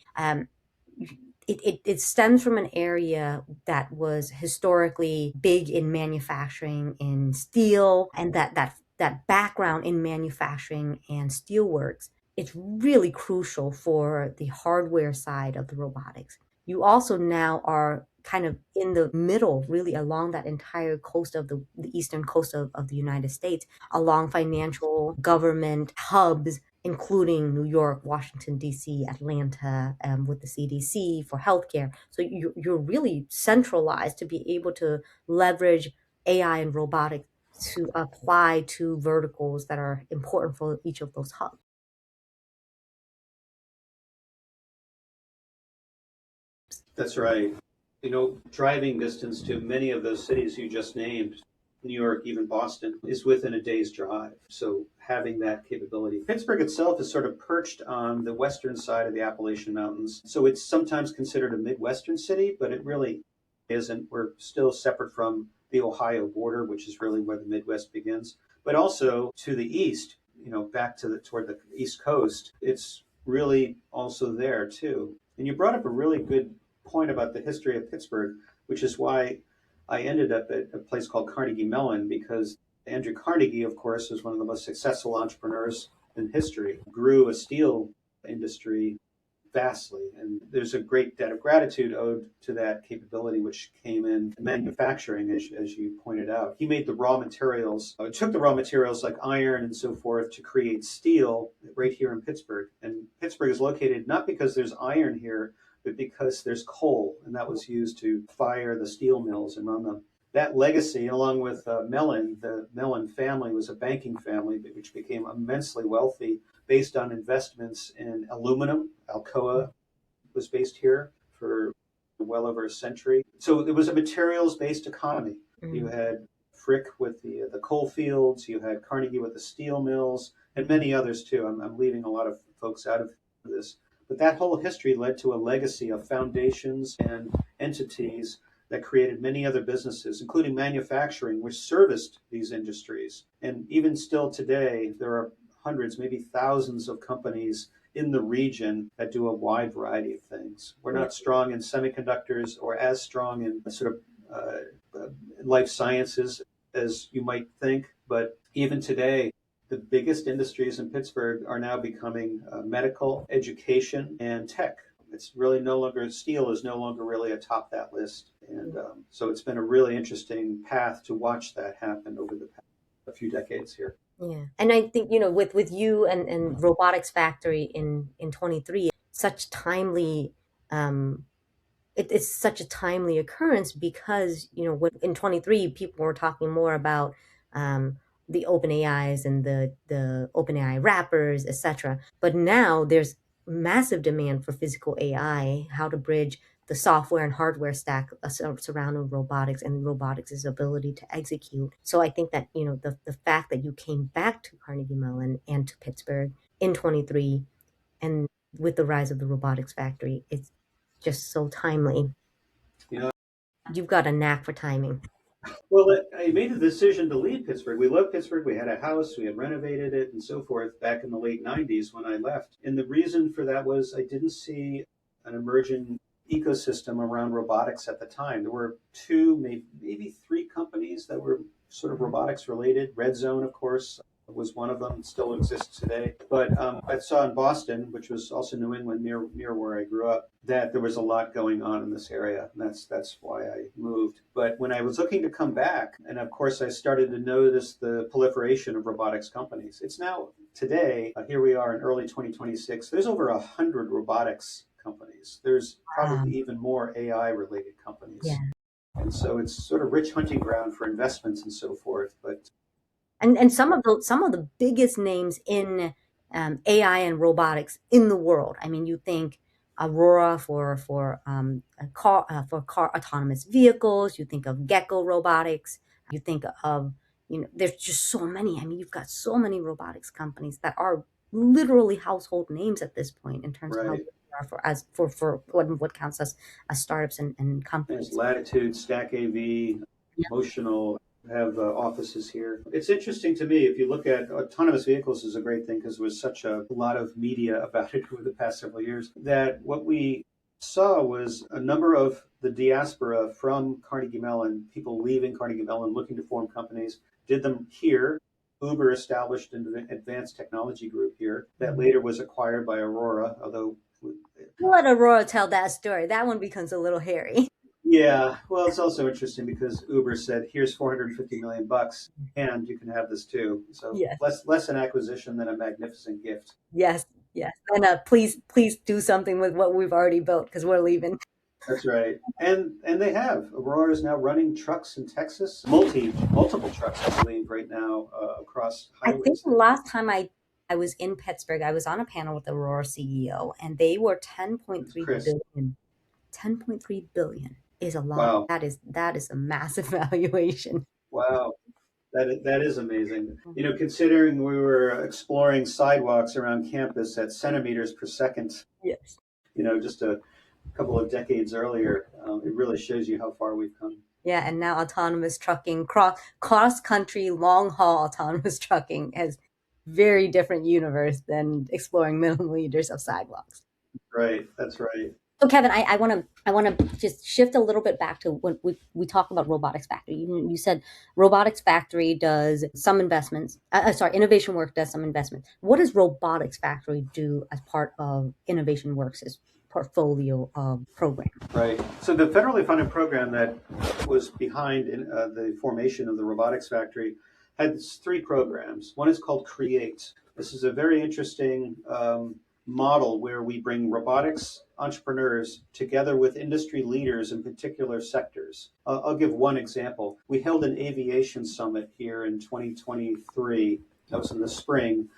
it stems from an area that was historically big in manufacturing in steel, and that background in manufacturing and steelworks, it's really crucial for the hardware side of the robotics. You also now are kind of in the middle, really along that entire coast of the eastern coast of the United States, along financial government hubs, including New York, Washington, D.C., Atlanta, with the CDC for healthcare. So you're really centralized to be able to leverage AI and robotics to apply to verticals that are important for each of those hubs. That's right. Driving distance to many of those cities you just named New York, even Boston, is within a day's drive. So having that capability. Pittsburgh itself is sort of perched on the western side of the Appalachian Mountains. So it's sometimes considered a Midwestern city, but it really isn't. We're still separate from the Ohio border, which is really where the Midwest begins. But also to the east, back to the toward the East Coast, it's really also there too. And you brought up a really good point about the history of Pittsburgh, which is why I ended up at a place called Carnegie Mellon, because Andrew Carnegie, of course, was one of the most successful entrepreneurs in history, grew a steel industry vastly. And there's a great debt of gratitude owed to that capability, which came in manufacturing, as you pointed out. He made the raw materials, took the raw materials like iron and so forth to create steel right here in Pittsburgh. And Pittsburgh is located not because there's iron here, but because there's coal, and that was used to fire the steel mills and run them. That legacy, along with Mellon, the Mellon family was a banking family which became immensely wealthy based on investments in aluminum. Alcoa was based here for well over a century. So it was a materials-based economy. Mm-hmm. You had Frick with the coal fields, you had Carnegie with the steel mills, and many others too. I'm leaving a lot of folks out of this. But that whole history led to a legacy of foundations and entities that created many other businesses, including manufacturing, which serviced these industries. And even still today, there are hundreds, maybe thousands of companies in the region that do a wide variety of things. We're not strong in semiconductors or as strong in sort of life sciences as you might think, but even today, the biggest industries in Pittsburgh are now becoming medical, education, and tech. It's really no longer, steel is no longer really atop that list. And so it's been a really interesting path to watch that happen over the past few decades here. Yeah. And I think, with you and Robotics Factory in 23, such timely, it's such a timely occurrence because, in 23, people were talking more about the open AIs and the open AI wrappers, etc. But now there's massive demand for physical AI, how to bridge the software and hardware stack surrounding robotics and robotics' ability to execute. So I think that, the fact that you came back to Carnegie Mellon and to Pittsburgh in 23 and with the rise of the robotics factory, it's just so timely. You know, You've got a knack for timing. well, I made the decision to leave Pittsburgh. We loved Pittsburgh. We had a house, we had renovated it, and so forth back in the late 90s when I left. And the reason for that was I didn't see an emerging ecosystem around robotics at the time. There were two, maybe three companies that were sort of robotics related. Red Zone, of course, was one of them, still exists today. But I saw in Boston, which was also New England, near where I grew up, that there was a lot going on in this area. And that's why I moved. But when I was looking to come back, and of course I started to notice the proliferation of robotics companies. It's now today, here we are in early 2026, there's over 100 robotics companies. There's probably even more AI related companies. Yeah. And so it's sort of rich hunting ground for investments and so forth. But and some of the biggest names in AI and robotics in the world. I mean, you think Aurora for car autonomous vehicles. You think of Gecko Robotics. You think of there's just so many. I mean, you've got so many robotics companies that are literally household names at this point in terms of how they are for what counts as startups and companies. There's Latitude, Stack AV, Motional have offices here. It's interesting to me if you look at autonomous vehicles is a great thing because there was such a lot of media about it over the past several years that what we saw was a number of the diaspora from Carnegie Mellon, people leaving Carnegie Mellon looking to form companies, did them here. Uber established an advanced technology group here that later was acquired by Aurora, although let Aurora tell that story. That one becomes a little hairy. Yeah, well, it's also interesting because Uber said, "Here's 450 million bucks, and you can have this too." So yes. less an acquisition than a magnificent gift. Yes, yes, and please do something with what we've already built because we're leaving. That's right, and they have. Aurora is now running trucks in Texas, multiple trucks, I believe, right now across highways. I think the last time I was in Pittsburgh, I was on a panel with the Aurora CEO, and they were 10.3 billion. 10.3 billion is a lot. Wow. That is a massive valuation. Wow. That is amazing. You know, considering we were exploring sidewalks around campus at centimeters per second, Yes. you know, just a couple of decades earlier, it really shows you how far we've come. Yeah, and now autonomous trucking, cross country, long haul autonomous trucking has very different universe than exploring millimeters of sidewalks. Right, that's right. So Kevin, I want to just shift a little bit back to when we talk about robotics factory. You said robotics factory does some investments. Sorry, innovation work does some investments. What does robotics factory do as part of innovation works' portfolio of program? Right. So the federally funded program that was behind the formation of the robotics factory had three programs. One is called Create. This is a very interesting model where we bring robotics entrepreneurs together with industry leaders in particular sectors. I'll give one example. We held an aviation summit here in 2023. That was in the spring,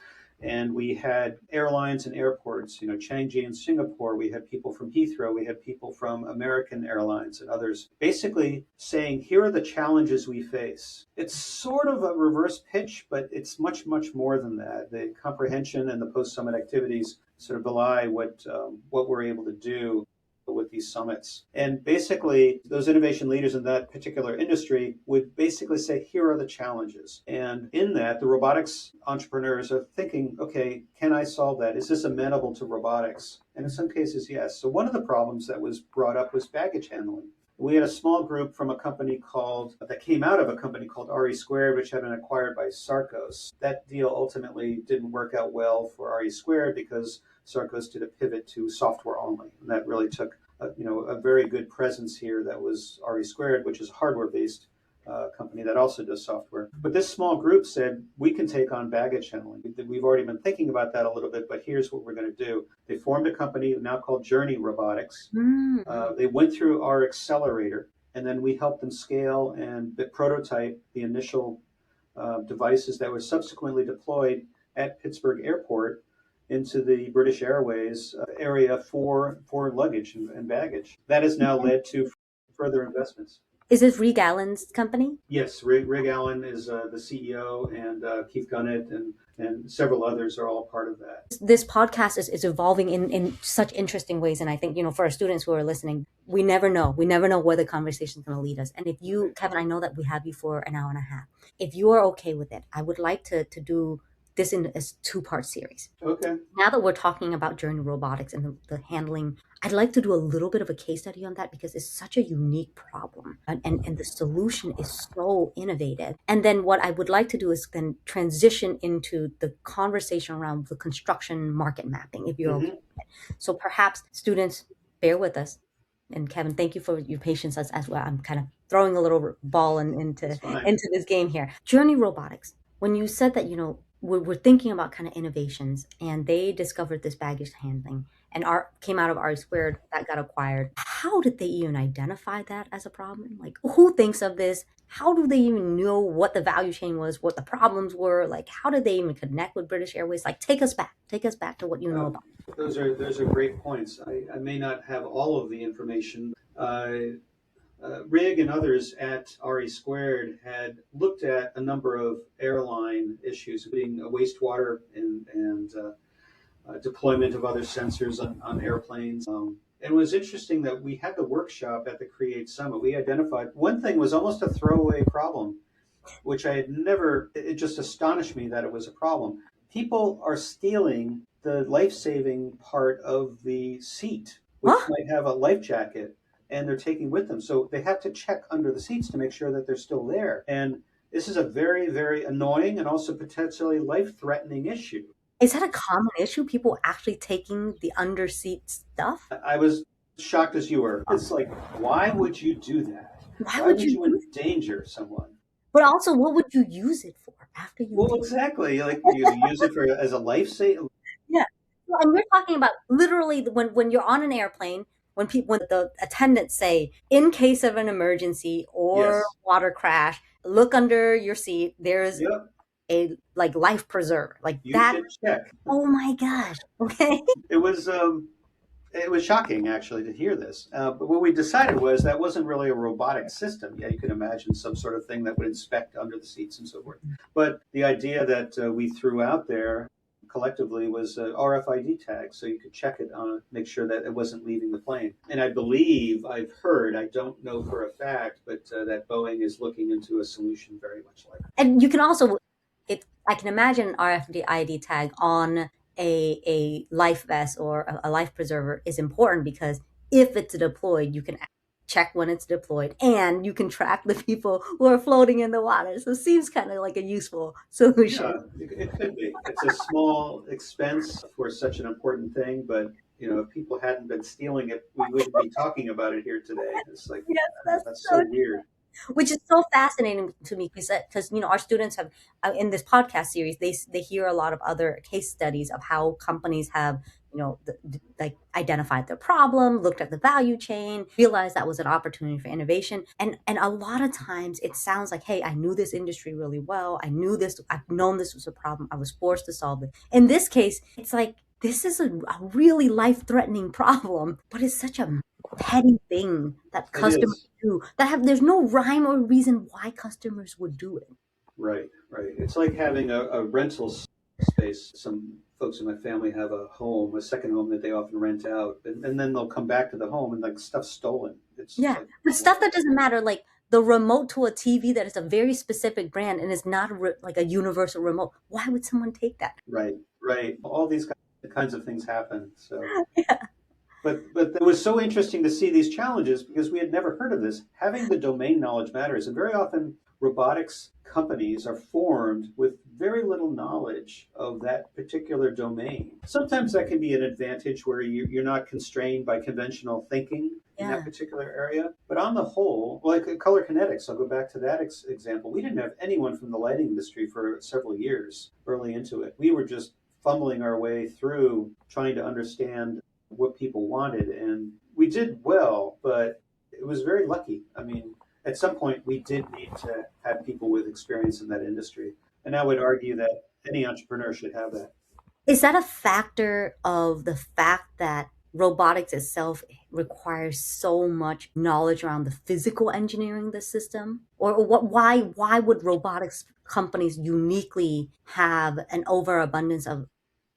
and we had airlines and airports, you know, Changi in Singapore. We had people from Heathrow. We had people from American Airlines and others, basically saying, here are the challenges we face. It's sort of a reverse pitch, but it's much, much more than that. The comprehension and the post-summit activities sort of belie what we're able to do with these summits. And basically, those innovation leaders in that particular industry would basically say, here are the challenges. And in that, the robotics entrepreneurs are thinking, okay, can I solve that? Is this amenable to robotics? And in some cases, yes. So one of the problems that was brought up was baggage handling. We had a small group from a company that came out of a company called RE Squared, which had been acquired by Sarcos. That deal ultimately didn't work out well for RE Squared because Sarcos did a pivot to software only. And that really took a very good presence here that was RE Squared, which is a hardware based company that also does software. But this small group said, we can take on baggage handling. We've already been thinking about that a little bit, but here's what we're going to do. They formed a company now called Journey Robotics. They went through our accelerator, and then we helped them scale and prototype the initial devices that were subsequently deployed at Pittsburgh Airport into the British Airways area for luggage and baggage. That has now led to further investments. Is this Reed Allen's company? Yes, Rig Allen is the CEO, and Keith Gunnett and several others are all part of that. This podcast is evolving in such interesting ways. And I think, for our students who are listening, we never know. We never know where the conversation is going to lead us. And if you, Kevin, I know that we have you for an hour and a half. If you are okay with it, I would like to do this in a two-part series. Okay. Now that we're talking about Journey Robotics and the handling, I'd like to do a little bit of a case study on that because it's such a unique problem and the solution is so innovative. And then what I would like to do is then transition into the conversation around the construction market mapping, if you're okay with it. So perhaps students, bear with us. And Kevin, thank you for your patience as well. I'm kind of throwing a little ball into this game here. Journey Robotics, when you said that, we're thinking about kind of innovations, and they discovered this baggage handling and came out of R Squared that got acquired. How did they even identify that as a problem? Like, who thinks of this? How do they even know what the value chain was, what the problems were? Like, how did they even connect with British Airways? Like, take us back to what you know about. Those are great points. I may not have all of the information. Rig and others at RE Squared had looked at a number of airline issues, being wastewater and deployment of other sensors on airplanes. It was interesting that we had the workshop at the Create Summit. We identified one thing was almost a throwaway problem, which I had never, it just astonished me that it was a problem. People are stealing the life-saving part of the seat, which might have a life jacket, and they're taking with them. So they have to check under the seats to make sure that they're still there. And this is a very, very annoying and also potentially life-threatening issue. Is that a common issue? People actually taking the underseat stuff? I was shocked as you were. It's like, why would you do that? Why would you endanger someone? But also, what would you use it for after you? Well, exactly. Like, you use it as a lifesaver. Yeah, and we're talking about literally when you're on an airplane, when the attendants say, in case of an emergency or water crash, look under your seat. There's a life preserver, like you that. Should check. Oh my gosh! Okay. It was it was shocking actually to hear this. But what we decided was that wasn't really a robotic system. Yeah, you could imagine some sort of thing that would inspect under the seats and so forth. But the idea that we threw out there collectively was RFID tags, so you could check it on, make sure that it wasn't leaving the plane. And I believe I've heard, I don't know for a fact, but that Boeing is looking into a solution very much like And you can also, I can imagine an RFID tag on a life vest or a life preserver is important because if it's deployed, you can check when it's deployed and you can track the people who are floating in the water. So it seems kind of like a useful yeah, solution. it could be. It's a small expense for such an important thing, but if people hadn't been stealing it, we wouldn't be talking about it here today. It's like Yes, that's that's so so, weird. which is so fascinating to me because our students have in this podcast series they hear a lot of other case studies of how companies have like identified their problem, looked at the value chain, realized that was an opportunity for innovation, and a lot of times it sounds like, hey, I knew this industry really well, I've known this was a problem, I was forced to solve it. In this case, it's like this is a really life-threatening problem, but it's such a petty thing that It customers is. do that have there's no rhyme or reason why customers would do it. Right, right. It's like having a rental space. Some folks in my family have a home, a second home that they often rent out, and then they'll come back to the home and like stuff's stolen. It's Yeah, like, but stuff that doesn't matter, like the remote to a TV that is a very specific brand and is not like a universal remote. Why would someone take that? right, right. All these kinds of things happen. So Yeah, but it was so interesting to see these challenges because we had never heard of this. Having the domain knowledge matters, and very often robotics companies are formed with very little knowledge of that particular domain. Sometimes that can be an advantage where you're not constrained by conventional thinking in that yeah. particular area. But on the whole, like color kinetics, I'll go back to that example. We didn't have anyone from the lighting industry for several years early into it. We were just fumbling our way through trying to understand what people wanted. And we did well, but it was very lucky. I mean, at some point, we did need to have people with experience in that industry. And I would argue that any entrepreneur should have that. Is that a factor of the fact that robotics itself requires so much knowledge around the physical engineering of the system? Or what why would robotics companies uniquely have an overabundance of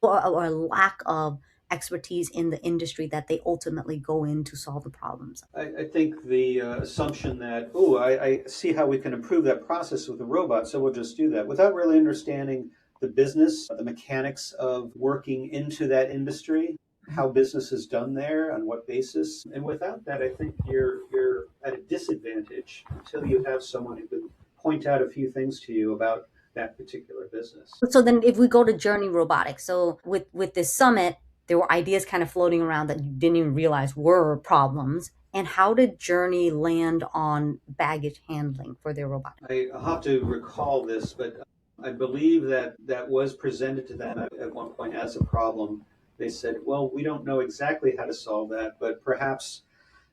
or a lack of expertise in the industry that they ultimately go in to solve the problems? I think the assumption that, oh, I see how we can improve that process with a robot, so we'll just do that without really understanding the business, the mechanics of working into that industry, how business is done there, on what basis. And without that, I think you're at a disadvantage until you have someone who can point out a few things to you about that particular business. So then if we go to Journey Robotics, so with this summit, there were ideas kind of floating around that you didn't even realize were problems. And how did Journey land on baggage handling for their robot? I'll have to recall this, but I believe that that was presented to them at one point as a problem. They said, well, we don't know exactly how to solve that, but perhaps,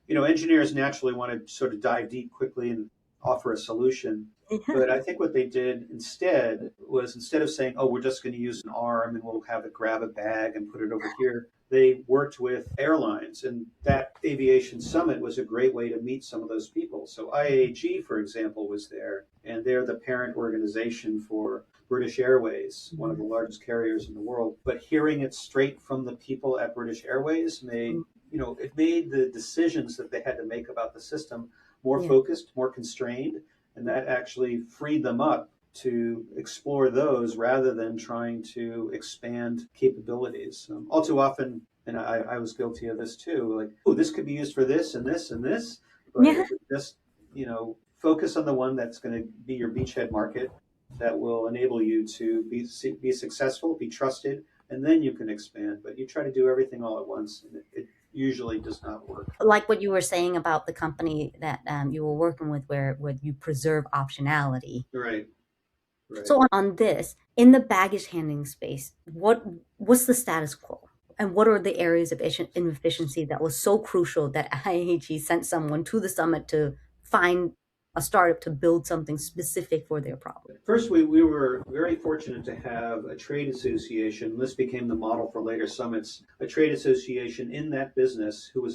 engineers naturally want to sort of dive deep quickly and offer a solution. Yeah. But I think what they did instead was instead of saying, oh, we're just going to use an arm and we'll have it grab a bag and put it over here, they worked with airlines. And that aviation summit was a great way to meet some of those people. So IAG, for example, was there, and they're the parent organization for British Airways, one of the largest carriers in the world. But hearing it straight from the people at British Airways it made the decisions that they had to make about the system more Yeah. focused, more constrained, and that actually freed them up to explore those rather than trying to expand capabilities. All too often, and I was guilty of this too, like, oh, this could be used for this and this and this, but Yeah. if it just, focus on the one that's going to be your beachhead market that will enable you to be successful, be trusted, and then you can expand. But you try to do everything all at once, and it usually does not work. Like what you were saying about the company that you were working with, where you preserve optionality. Right, right. So on this, in the baggage handling space, what's the status quo? And what are the areas of inefficiency that was so crucial that IAG sent someone to the summit to find? a startup to build something specific for their problem? First, we were very fortunate to have a trade association. This became the model for later summits. A trade association in that business who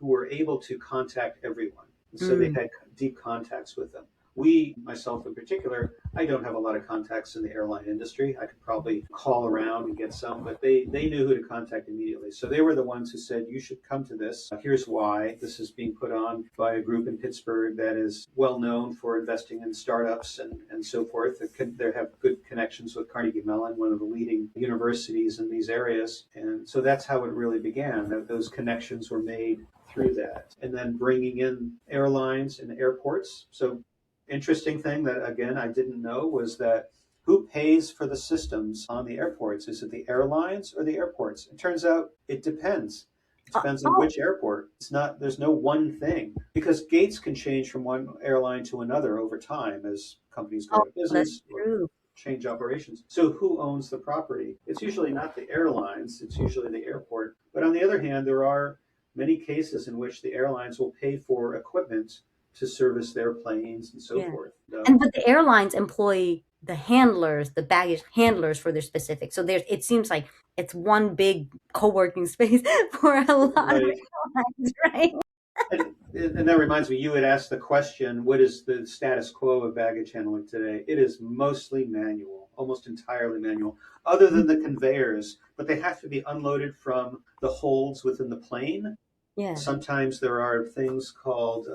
were able to contact everyone, and so they Mm, had deep contacts with them. We, myself in particular, I don't have a lot of contacts in the airline industry. I could probably call around and get some, but they knew who to contact immediately. So they were the ones who said, you should come to this. Here's why. This is being put on by a group in Pittsburgh that is well known for investing in startups and so forth. They have good connections with Carnegie Mellon, one of the leading universities in these areas. And so that's how it really began. Those connections were made through that. And then bringing in airlines and airports. So interesting thing that again I didn't know was that who pays for the systems on the airports? Is it the airlines or the airports? It turns out it depends. It depends on oh, which airport. It's not, there's no one thing because gates can change from one airline to another over time as companies go oh, out of that's business or true. change operations. So who owns the property? It's usually not the airlines, it's usually the airport. But on the other hand, there are many cases in which the airlines will pay for equipment to service their planes and so Yeah. forth. And but the airlines employ the handlers, the baggage handlers for their specific. So there's it seems like it's one big co-working space for a lot of Right. airlines, right? And that reminds me, you had asked the question, what is the status quo of baggage handling today? It is mostly manual, almost entirely manual, other than the conveyors, but they have to be unloaded from the holds within the plane. Yeah. Sometimes there are things called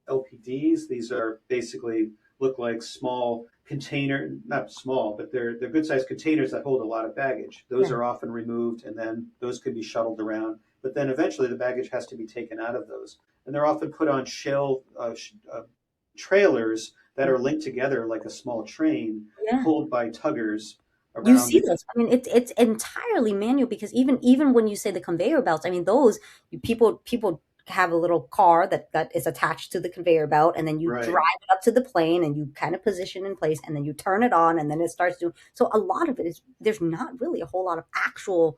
LPDs. These are basically look like small container, not small, but they're good sized containers that hold a lot of baggage. Those Yeah. are often removed and then those could be shuttled around. But then eventually the baggage has to be taken out of those. And they're often put on trailers that are linked together like a small train Yeah. pulled by tuggers You around see the. those. I mean, it's entirely manual because even when you say the conveyor belts, I mean those people have a little car that is attached to the conveyor belt, and then you Right. drive it up to the plane, and you kind of position in place, and then you turn it on, and then it starts doing. So a lot of it is there's not really a whole lot of actual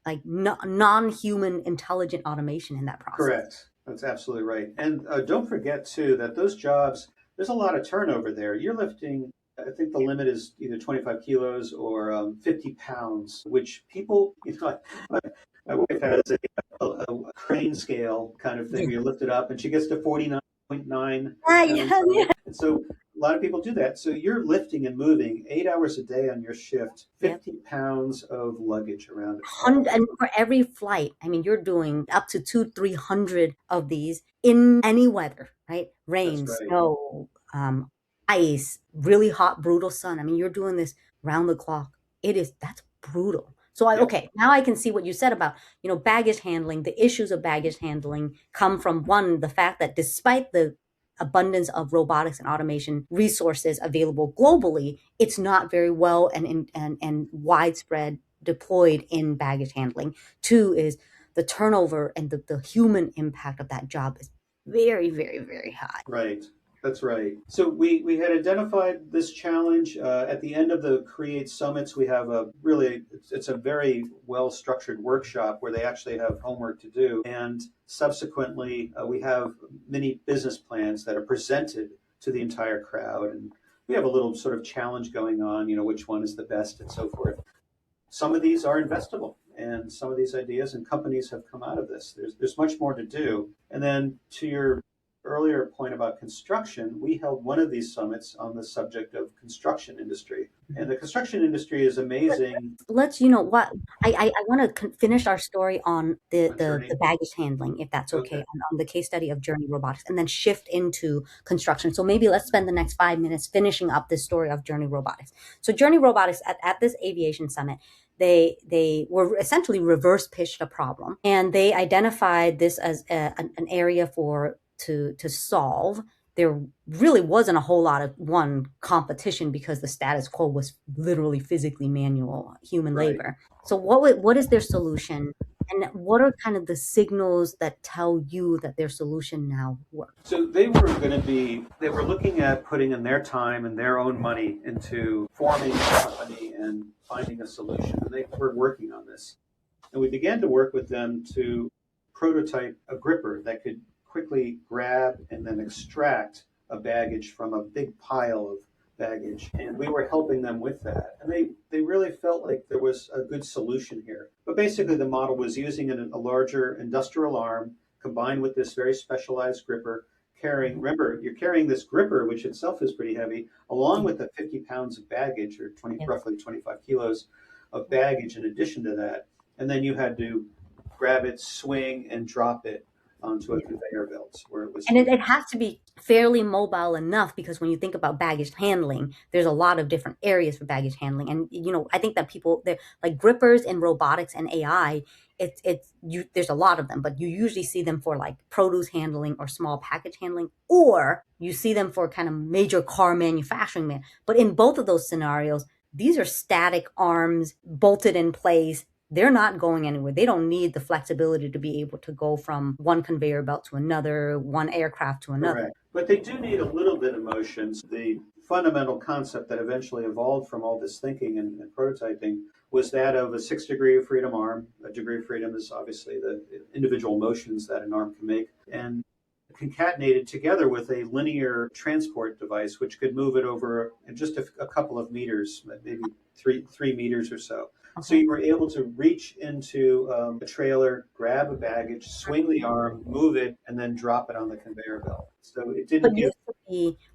like non-human intelligent automation in that process. Correct. That's absolutely right. And don't forget, too, that those jobs, there's a lot of turnover there. You're lifting, I think the limit is either 25 kilos or 50 pounds, which people, my wife has a crane scale kind of thing Yeah. where you lift it up and she gets to 49.9 pounds Yeah, on yeah. it. And so a lot of people do that. So you're lifting and moving 8 hours a day on your shift, Yep. 50 pounds of luggage around all Hundred, and for every flight, I mean, you're doing up to 300 of these in any weather, right? That's Rain, right. snow, ice, really hot, brutal sun. I mean, you're doing this round the clock. That's brutal. So Yep. okay, now I can see what you said about, baggage handling. The issues of baggage handling come from one, the fact that despite the abundance of robotics and automation resources available globally, it's not very well and widespread deployed in baggage handling. Two is the turnover and the human impact of that job is very, very, very high. Right. That's right. So we had identified this challenge at the end of the Create Summits. We have a really it's a very well structured workshop where they actually have homework to do, and subsequently we have many business plans that are presented to the entire crowd, and we have a little sort of challenge going on. Which one is the best, and so forth. Some of these are investable, and some of these ideas and companies have come out of this. There's much more to do. And then to your earlier point about construction, we held one of these summits on the subject of construction industry. And the construction industry is amazing. Let's, you know what, I want to finish our story on On the Journey. baggage handling, if that's okay, Okay. on the case study of Journey Robotics, and then shift into construction. So maybe let's spend the next 5 minutes finishing up this story of Journey Robotics. So Journey Robotics at this aviation summit, they were essentially reverse pitched a problem, and they identified this as an area to solve. There really wasn't a whole lot of one competition because the status quo was literally physically manual human Right. labor. So what is their solution, and what are kind of the signals that tell you that their solution now works? So they were looking at putting in their time and their own money into forming a company and finding a solution. And they were working on this. And we began to work with them to prototype a gripper that could quickly grab and then extract a baggage from a big pile of baggage, and we were helping them with that. And they really felt like there was a good solution here. But basically, the model was using a larger industrial arm combined with this very specialized gripper. Carrying, remember, you're carrying this gripper, which itself is pretty heavy, along Yeah. with the 50 pounds of baggage, or 20, Yeah. roughly 25 kilos of baggage in addition to that. And then you had to grab it, swing, and drop it onto a Yeah. conveyor belt where it was And supposed it has to be fairly mobile enough because when you think about baggage handling, there's a lot of different areas for baggage handling. And I think that people they're like grippers in robotics and AI, it's you there's a lot of them, but you usually see them for like produce handling or small package handling, or you see them for kind of major car manufacturing man. But in both of those scenarios, these are static arms bolted in place. They're not going anywhere. They don't need the flexibility to be able to go from one conveyor belt to another, one aircraft to another. correct. But they do need a little bit of motion. The fundamental concept that eventually evolved from all this thinking and prototyping was that of a 6 degree of freedom arm. A degree of freedom is obviously the individual motions that an arm can make, and concatenated together with a linear transport device, which could move it over in just a couple of meters, maybe three meters or so. So Okay. you were able to reach into a trailer, grab a baggage, swing the arm, move it, and then drop it on the conveyor belt. So it didn't give.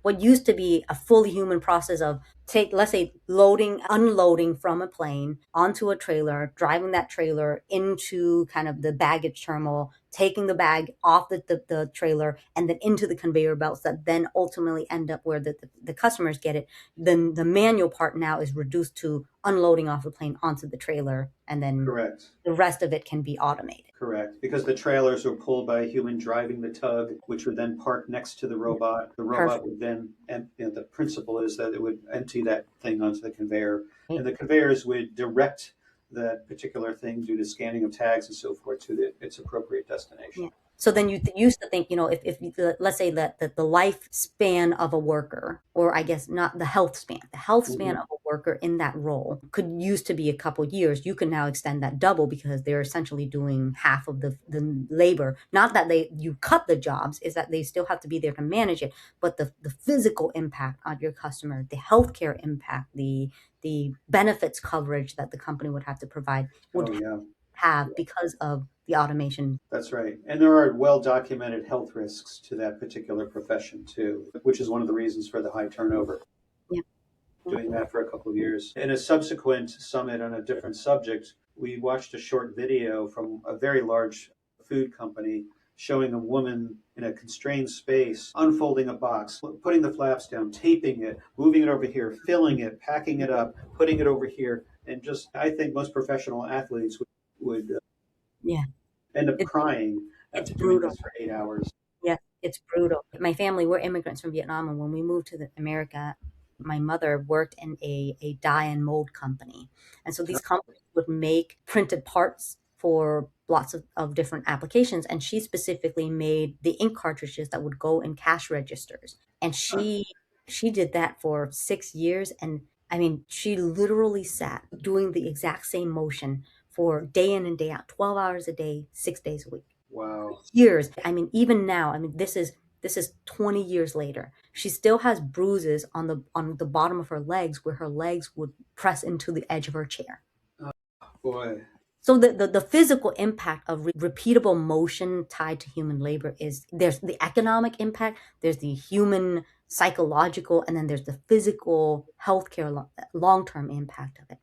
What used to be a fully human process of take, let's say, loading, unloading from a plane onto a trailer, driving that trailer into kind of the baggage terminal, taking the bag off the trailer and then into the conveyor belts that then ultimately end up where the customers get it. Then the manual part now is reduced to unloading off the plane onto the trailer, and then Correct. the rest of it can be automated. Correct, because the trailers were pulled by a human driving the tug, which would then park next to the Yeah. robot. The robot Perfect. would then, and the principle is that it would empty that thing onto the conveyor, and the conveyors would direct that particular thing due to scanning of tags and so forth to its appropriate Yeah. destination. So then you used to think, let's say that the lifespan of a worker, or I guess not the health span Mhm. of a worker in that role could used to be a couple years. You can now extend that double because they're essentially doing half of the labor. Not that you cut the jobs, is that they still have to be there to manage it, but the physical impact on your customer, the healthcare impact, the benefits coverage that the company would have to provide would Oh yeah, have because of the automation. that's right. And there are well documented health risks to that particular profession too, which is one of the reasons for the high turnover. Yeah. Doing that for a couple of years. In a subsequent summit on a different subject, we watched a short video from a very large food company showing a woman in a constrained space unfolding a box, putting the flaps down, taping it, moving it over here, filling it, packing it up, putting it over here. And just, I think most professional athletes would Yeah. end up It, crying it's after doing this brutal. for 8 hours. Yes, it's brutal. My family, we're immigrants from Vietnam, and when we moved to America, my mother worked in a dye and mold company. And so these companies would make printed parts for lots of different applications. And she specifically made the ink cartridges that would go in cash registers. And she did that for 6 years. And I mean, she literally sat doing the exact same motion for day in and day out, 12 hours a day, 6 days a week. Wow. Years. I mean, even now, I mean, this is 20 years later. She still has bruises on the bottom of her legs where her legs would press into the edge of her chair. Oh, boy. So the physical impact of repeatable motion tied to human labor is there's the economic impact, there's the human psychological, and then there's the physical healthcare long-term impact of it.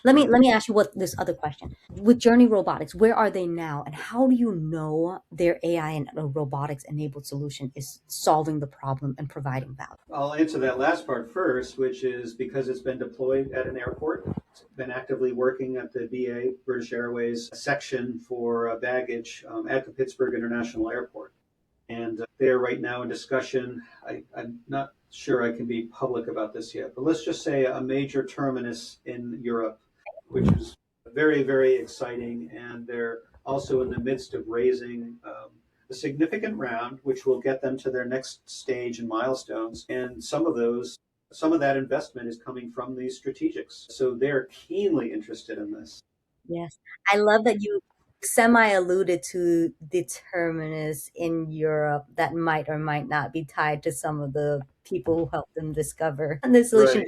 Let me ask you what this other question. With Journey Robotics, where are they now, and how do you know their AI and robotics enabled solution is solving the problem and providing value? I'll answer that last part first, which is because it's been deployed at an airport. It's been actively working at the BA, British Airways section for baggage at the Pittsburgh International Airport. And they're right now in discussion. I'm not sure I can be public about this yet, but let's just say a major terminus in Europe, which is very, very exciting. And they're also in the midst of raising a significant round, which will get them to their next stage and milestones. And some of that investment is coming from these strategics. So they're keenly interested in this. Yes. I love that you semi alluded to determinists in Europe that might or might not be tied to some of the people who helped them discover the solution.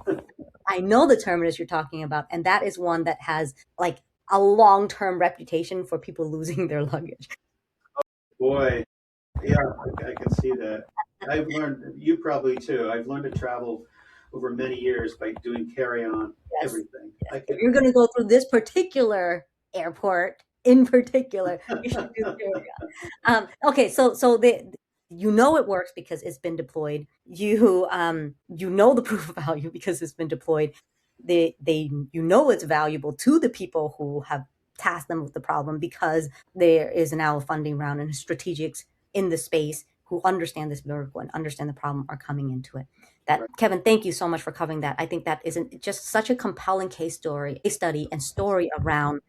Right. I know the terminus you're talking about, and that is one that has like a long term reputation for people losing their luggage. Boy, yeah, I can see that. I've learned, you probably too. I've learned to travel over many years by doing carry on Yes, everything. yes. I If could, you're going to go through this particular airport in particular, you should do carry. Okay, so you know it works because it's been deployed. You know the proof of value because it's been deployed. They you know it's valuable to the people who have tasked them with the problem because there is now a funding round and strategics in the space who understand this vertical and understand the problem are coming into it. That right. Kevin, thank you so much for covering that. I think that isn't just such a compelling case study and story around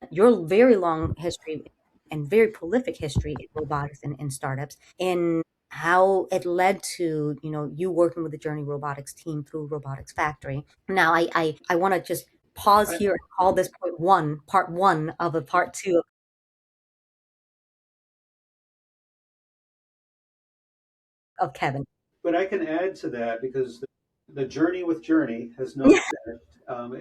your very long history and very prolific history in robotics and in startups, in how it led to you working with the Journey Robotics team through Robotics Factory. Now, I want to just pause I, here and call this part one of a part two of Kevin. but I can add to that because the journey with Journey has not finished.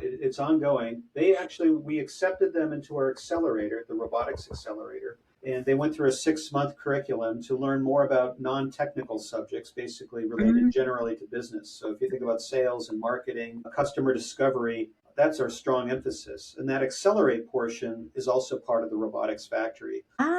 It's ongoing. We accepted them into our accelerator, the robotics accelerator, and they went through a 6 month curriculum to learn more about non technical subjects, basically related Mhm. generally to business. So if you think about sales and marketing, customer discovery, that's our strong emphasis. And that accelerate portion is also part of the robotics factory Ah,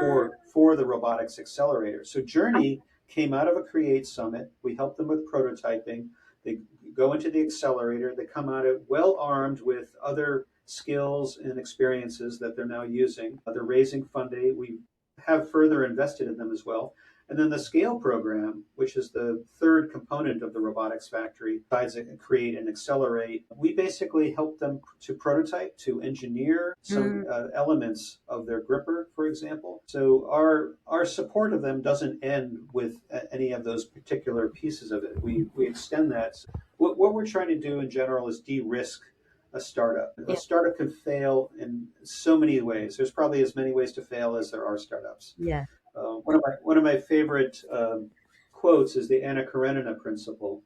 for the robotics accelerator. So Journey came out of a Create Summit. We helped them with prototyping. They go into the accelerator. They come out of well armed with other skills and experiences that they're now using. They're raising funding. We have further invested in them as well. And then the scale program, which is the third component of the robotics factory, besides create and accelerate, we basically help them to prototype, to engineer some mm, elements of their gripper, for example. So our support of them doesn't end with any of those particular pieces of it. We extend that. What we're trying to do in general is de-risk a startup. A yeah, startup can fail in so many ways. There's probably as many ways to fail as there are startups. yeah, One of my favorite quotes is the Anna Karenina principle,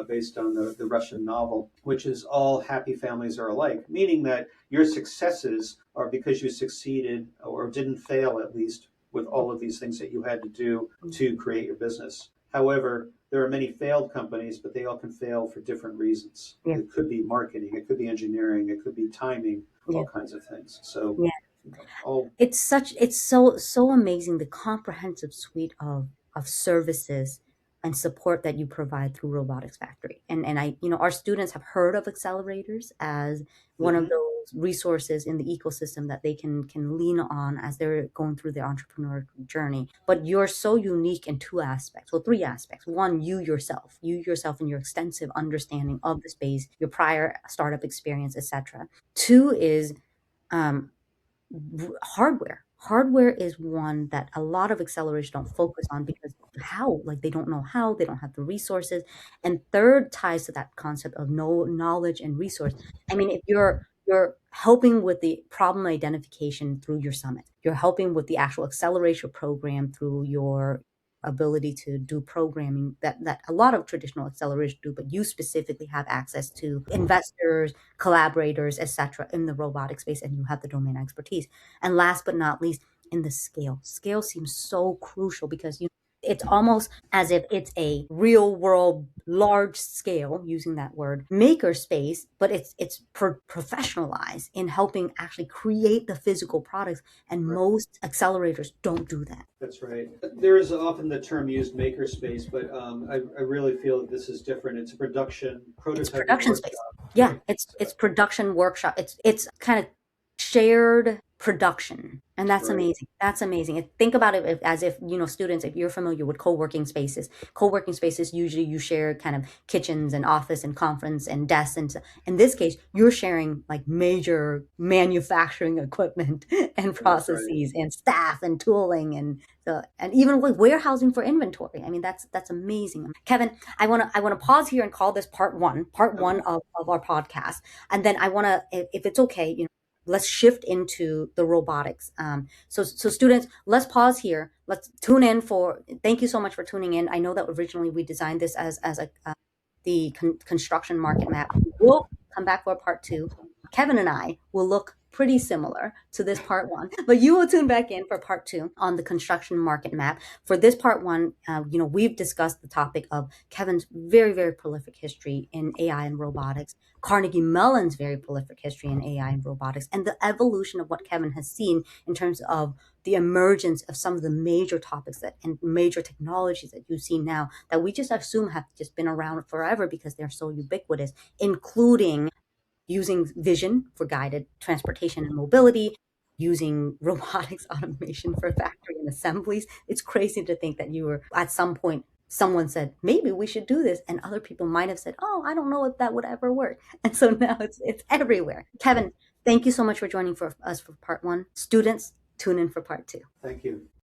based on the Russian novel, which is all happy families are alike, meaning that your successes are because you succeeded or didn't fail at least with all of these things that you had to do to create your business. However, there are many failed companies, but they all can fail for different reasons. yeah, It could be marketing, it could be engineering, it could be timing, yeah, all kinds of things. So, yeah. all It's so amazing, the comprehensive suite of services and support that you provide through Robotics Factory. And our students have heard of accelerators as one of mhm. those resources in the ecosystem that they can lean on as they're going through their entrepreneur journey. But you're so unique in two aspects, well, three aspects. One, you yourself and your extensive understanding of the space, your prior startup experience, etc. Two is um, hardware is one that a lot of accelerators don't focus on because how, like, they don't know how, they don't have the resources. And third ties to that concept of no knowledge and resource. I mean, if you're helping with the problem identification through your summit, you're helping with the actual acceleration program through your ability to do programming that a lot of traditional accelerators do, but you specifically have access to investors, collaborators, etc., in the robotic space, and you have the domain expertise. And last but not least, in the scale seems so crucial because it's almost as if it's a real world large scale, using that word, maker space, but it's professionalized in helping actually create the physical products, and Right. most accelerators don't do that. That's right. There is often the term used makerspace, but I really feel that this is different. It's a production It's prototyping production space. workshop, Yeah, right? it's production workshop. It's kind of shared production, and that's Right. amazing. That's amazing. Think about it as if students, if you're familiar with co-working spaces usually you share kind of kitchens and office and conference and desks, and in this case you're sharing like major manufacturing equipment and That's right. processes and staff and tooling, and even like warehousing for inventory. I mean, that's amazing. Kevin, I want to pause here and call this part one Okay. of our podcast, and then I want to, if it's okay, let's shift into the robotics. So students, let's pause here. Let's tune in for. Thank you so much for tuning in. I know that originally we designed this as a the construction market map. We'll come back for part two. Kevin and I will look pretty similar to this part one, but you will tune back in for part two on the construction market map. For this part one, we've discussed the topic of Kevin's very, very prolific history in AI and robotics, Carnegie Mellon's very prolific history in AI and robotics, and the evolution of what Kevin has seen in terms of the emergence of some of the major topics that and major technologies that you see now that we just assume have just been around forever because they're so ubiquitous, including using vision for guided transportation and mobility, using robotics automation for factory and assemblies. It's crazy to think that you were at some point someone said maybe we should do this and other people might have said, oh, I don't know if that would ever work. And so now it's everywhere. Kevin, thank you so much for joining for us for part one. Students, tune in for part two. Thank you.